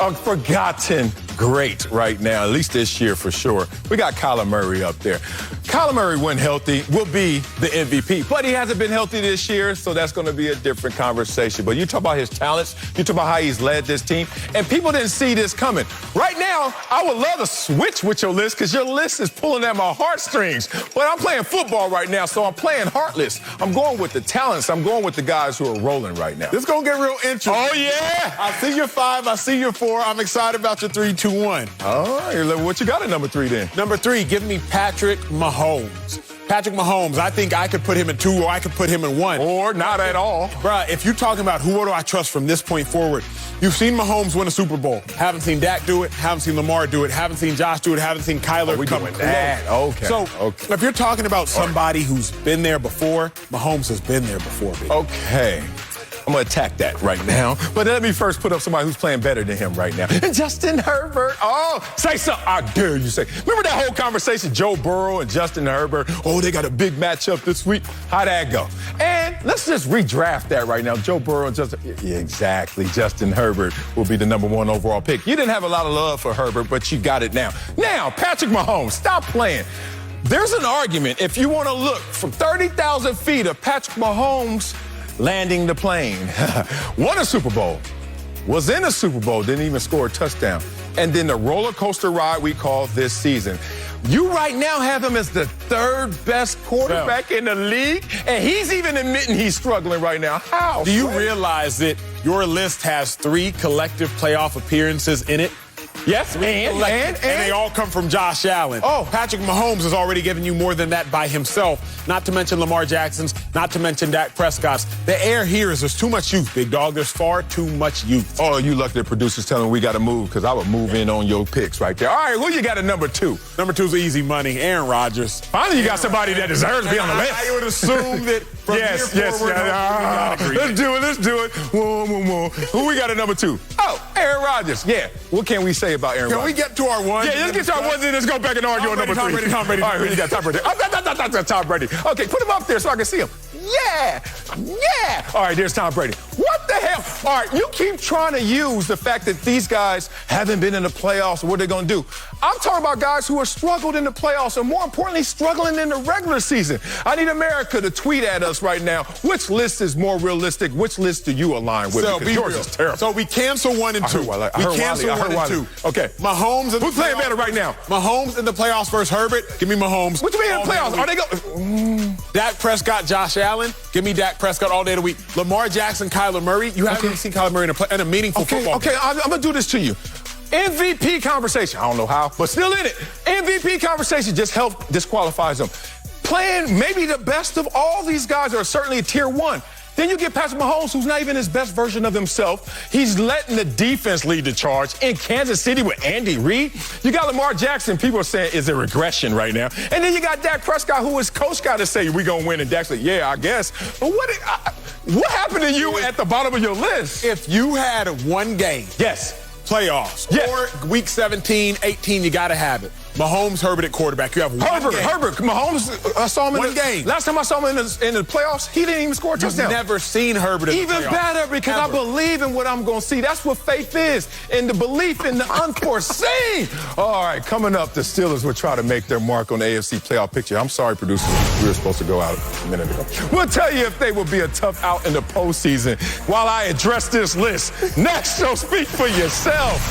a forgotten great right now, at least this year for sure. We got Kyler Murray up there. Kyler Murray, when healthy, will be the MVP. But he hasn't been healthy this year, so that's going to be a different conversation. But you talk about his talents, you talk about how he's led this team, and people didn't see this coming. Right now, I would love to switch with your list because your list is pulling at my heartstrings. But I'm playing football right now, so I'm playing heartless. I'm going with the talents. I'm going with the guys who are rolling right now. This is going to get real interesting. Oh, yeah. I see your 5. I see your 4. I'm excited about your 3, 2, 1. All right. What you got at number 3 then? Number 3, give me Patrick Mahomes. Patrick Mahomes, I think I could put him in 2 or I could put him in 1. Or not at all. Bruh, if you're talking about who do I trust from this point forward, you've seen Mahomes win a Super Bowl. Haven't seen Dak do it. Haven't seen Lamar do it. Haven't seen Josh do it. Haven't seen Kyler come close. Okay. So if you're talking about somebody who's been there before, Mahomes has been there before, baby. Okay. I'm going to attack that right now. But let me first put up somebody who's playing better than him right now. Justin Herbert. Oh, say something. I dare you say. Remember that whole conversation, Joe Burrow and Justin Herbert? Oh, they got a big matchup this week. How'd that go? And let's just redraft that right now. Joe Burrow and Justin. Yeah, exactly. Justin Herbert will be the number 1 overall pick. You didn't have a lot of love for Herbert, but you got it now. Now, Patrick Mahomes, stop playing. There's an argument, if you want to look from 30,000 feet of Patrick Mahomes landing the plane, won a Super Bowl, was in a Super Bowl, didn't even score a touchdown, and then the roller coaster ride we call this season. You right now have him as the 3rd best quarterback in the league, and he's even admitting he's struggling right now. How? Do you realize that your list has 3 collective playoff appearances in it? Yes, and they all come from Josh Allen. Oh, Patrick Mahomes has already given you more than that by himself, not to mention Lamar Jackson's, not to mention Dak Prescott's. The air here is there's too much youth, big dog. There's far too much youth. Oh, you lucky the producers telling me we got to move because I would move in on your picks right there. All right, who you got at number 2? Number 2's easy money, Aaron Rodgers. Finally, you got somebody that deserves to be on the list. I would assume that from yes. Let's do it. Who we got at number 2? Oh, Aaron Rodgers. Yeah. What can we say about Aaron Rodgers? Can we get to our 1? Yeah, let's get to our 1 and let's go back and argue on number 3. Tom Brady. All right, who you got? Tom Brady. Tom Brady. Okay, put him up there so I can see him. Yeah. All right, there's Tom Brady. What the hell? All right, you keep trying to use the fact that these guys haven't been in the playoffs. What are they going to do? I'm talking about guys who have struggled in the playoffs and more importantly, struggling in the regular season. I need America to tweet at us right now. Which list is more realistic? Which list do you align with? So, yours is terrible. So we cancel 1 and 2. I heard 2. Okay. Mahomes. Who's playing better right now? Mahomes in the playoffs versus Herbert. Give me Mahomes. What do you mean in the playoffs? Are they going? Dak Prescott, Josh Allen. Give me Dak Prescott all day of the week. Lamar Jackson, Kyler Murray. You haven't even seen Kyler Murray in a meaningful football game. Okay, I'm going to do this to you. MVP conversation. I don't know how, but still in it. MVP conversation just disqualifies them. Playing maybe the best of all these guys are certainly tier 1. Then you get Patrick Mahomes, who's not even his best version of himself. He's letting the defense lead the charge in Kansas City with Andy Reid. You got Lamar Jackson. People are saying is a regression right now. And then you got Dak Prescott, who his coach got to say, we're going to win. And Dak's like, yeah, I guess. But what happened to you at the bottom of your list? If you had 1 game. Yes. Playoffs. Yes. Or week 17, 18, you got to have it. Mahomes, Herbert at quarterback. You have Herbert, Mahomes, I saw him in one game. Last time I saw him in the playoffs, he didn't even score a touchdown. You've never seen Herbert in the playoffs. Even better, because I believe in what I'm going to see. That's what faith is, and the belief in the unforeseen. All right, coming up, the Steelers will try to make their mark on the AFC playoff picture. I'm sorry, producers. We were supposed to go out a minute ago. We'll tell you if they will be a tough out in the postseason while I address this list. Next, so speak for yourself.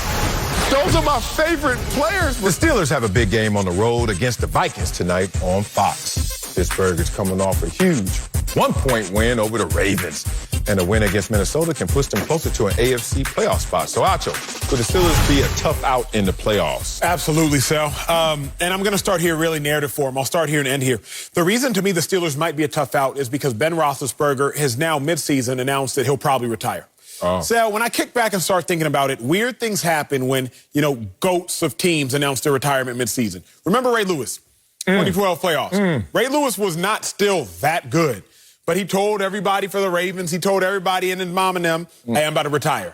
Those are my favorite players. The Steelers have a big game on the road against the Vikings tonight on Fox. Pittsburgh is coming off a huge one-point win over the Ravens. And a win against Minnesota can push them closer to an AFC playoff spot. So, Acho, could the Steelers be a tough out in the playoffs? Absolutely, Sal. And I'm going to start here really narrative form. I'll start here and end here. The reason to me the Steelers might be a tough out is because Ben Roethlisberger has now midseason announced that he'll probably retire. Oh. So when I kick back and start thinking about it, weird things happen when, GOATs of teams announce their retirement midseason. Remember Ray Lewis, 2012 playoffs. Ray Lewis was not still that good, but he told everybody for the Ravens, he told everybody and his mom and them, hey, I'm about to retire.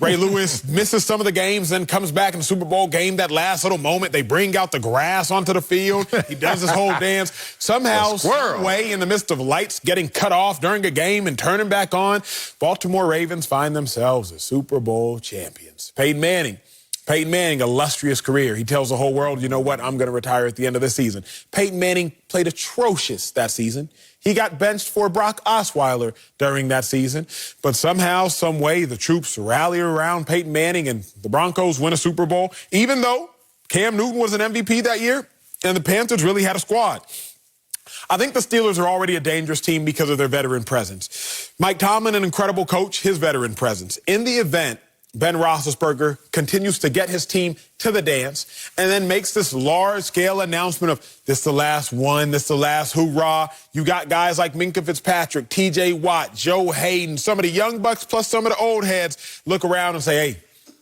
Ray Lewis misses some of the games, then comes back in the Super Bowl game, that last little moment, they bring out the grass onto the field. He does his whole dance. Somehow, some way, in the midst of lights getting cut off during a game and turning back on, Baltimore Ravens find themselves as Super Bowl champions. Peyton Manning, illustrious career. He tells the whole world, you know what, I'm going to retire at the end of the season. Peyton Manning played atrocious that season. He got benched for Brock Osweiler during that season. But somehow, some way, the troops rally around Peyton Manning and the Broncos win a Super Bowl, even though Cam Newton was an MVP that year and the Panthers really had a squad. I think the Steelers are already a dangerous team because of their veteran presence. Mike Tomlin, an incredible coach, his veteran presence. In the event Ben Roethlisberger continues to get his team to the dance and then makes this large-scale announcement of this the last one, this the last hoorah. You got guys like Minkah Fitzpatrick, T.J. Watt, Joe Hayden, some of the young bucks plus some of the old heads look around and say, hey,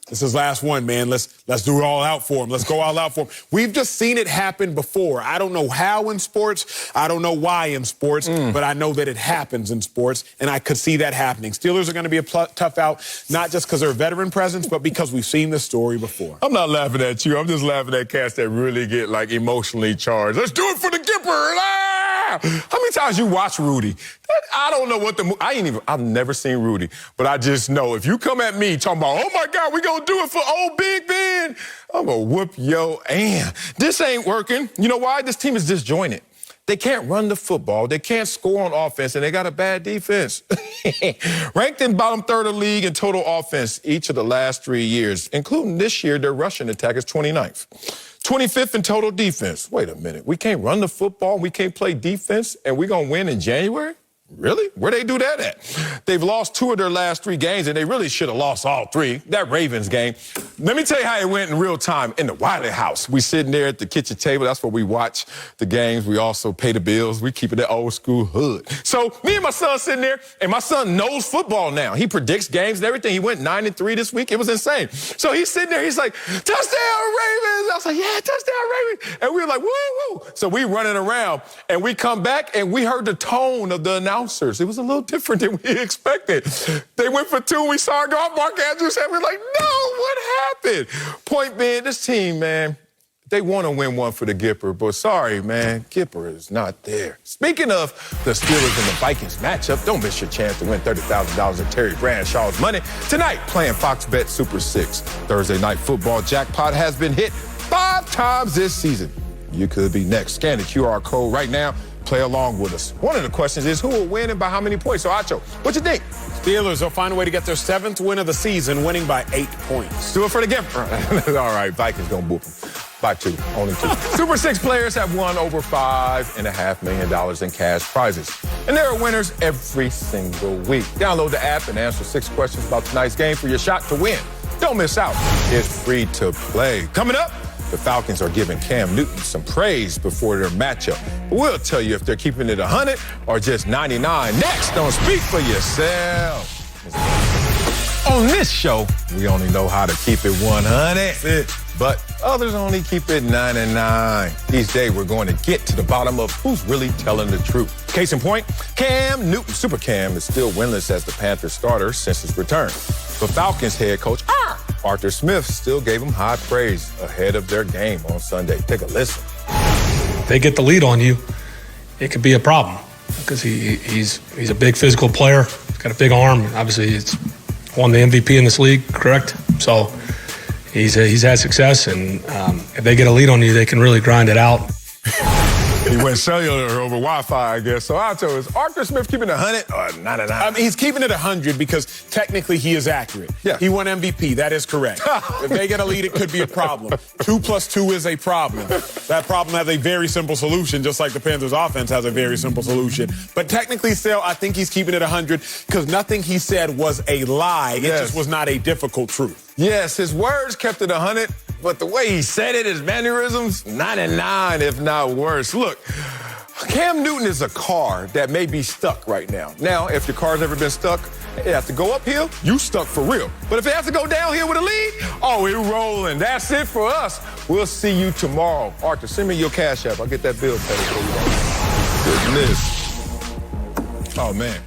this is last one, man. Let's do it all out for him. Let's go all out for him. We've just seen it happen before. I don't know how in sports. I don't know why in sports, but I know that it happens in sports, and I could see that happening. Steelers are going to be a tough out, not just because they're a veteran presence, but because we've seen this story before. I'm not laughing at you. I'm just laughing at cats that really get, emotionally charged. Let's do it for the Gipper. How many times you watch Rudy? I don't know what I've never seen Rudy, but I just know if you come at me talking about, oh my God, we gonna do it for old Big Ben, I'm gonna whoop your ass. This ain't working. You know why? This team is disjointed. They can't run the football. They can't score on offense, and they got a bad defense. Ranked in bottom third of the league in total offense each of the last 3 years, including this year, their rushing attack is 29th. 25th in total defense. Wait a minute. We can't run the football, we can't play defense, and we're going to win in January? Really? Where they do that at? They've lost 2 of their last 3 games, and they really should have lost all 3. That Ravens game. Let me tell you how it went in real time in the Wiley house. We sitting there at the kitchen table. That's where we watch the games. We also pay the bills. We keep it that old school hood. So me and my son sitting there, and my son knows football now. He predicts games and everything. He went 9-3 this week. It was insane. So he's sitting there. He's like, touchdown Ravens. I was like, yeah, touchdown Ravens. And we were like, woo, woo. So we running around, and we come back, and we heard the tone of the announcement. It was a little different than we expected. They went for 2. We saw it go off. Mark Andrews said, we're like, no, what happened? Point being, this team, man, they want to win one for the Gipper, but sorry, man, Gipper is not there. Speaking of the Steelers and the Vikings matchup, don't miss your chance to win $30,000 in Terry Bradshaw's money tonight playing Fox Bet Super 6. Thursday night football jackpot has been hit 5 times this season. You could be next. Scan the QR code right now. Play along with us. One of the questions is who will win and by how many points? So, Acho, what you think? Steelers will find a way to get their 7th win of the season, winning by 8 points. Do it for the Gipper. All right, Vikings gonna boop them by 2, only 2. Super 6 players have won over $5.5 million in cash prizes. And there are winners every single week. Download the app and answer 6 questions about tonight's game for your shot to win. Don't miss out. It's free to play. Coming up, the Falcons are giving Cam Newton some praise before their matchup. We'll tell you if they're keeping it 100 or just 99. Next, don't speak for yourself. On this show, we only know how to keep it 100, but others only keep it 99. Each day, we're going to get to the bottom of who's really telling the truth. Case in point, Cam Newton, Super Cam, is still winless as the Panthers starter since his return. But Falcons head coach, Arthur Smith still gave him high praise ahead of their game on Sunday. Take a listen. They get the lead on you, it could be a problem because he's a big physical player. He's got a big arm. Obviously, he's won the MVP in this league, correct? So he's had success, and if they get a lead on you, they can really grind it out. He went cellular over Wi-Fi, I guess. So Alto, is Arthur Smith keeping it 100 or 99? I mean, he's keeping it 100 because technically he is accurate. Yeah. He won MVP. That is correct. If they get a lead, it could be a problem. 2 + 2 is a problem. That problem has a very simple solution, just like the Panthers' offense has a very simple solution. But technically still, I think he's keeping it 100 because nothing he said was a lie. Yes. It just was not a difficult truth. Yes, his words kept it 100, but the way he said it, his mannerisms, 99, if not worse. Look, Cam Newton is a car that may be stuck right now. Now, if your car's ever been stuck, it has to go uphill, you stuck for real. But if it has to go downhill with a lead, oh, it's rolling. That's it for us. We'll see you tomorrow. Arthur, send me your cash app. I'll get that bill paid for you. Goodness. Oh, man.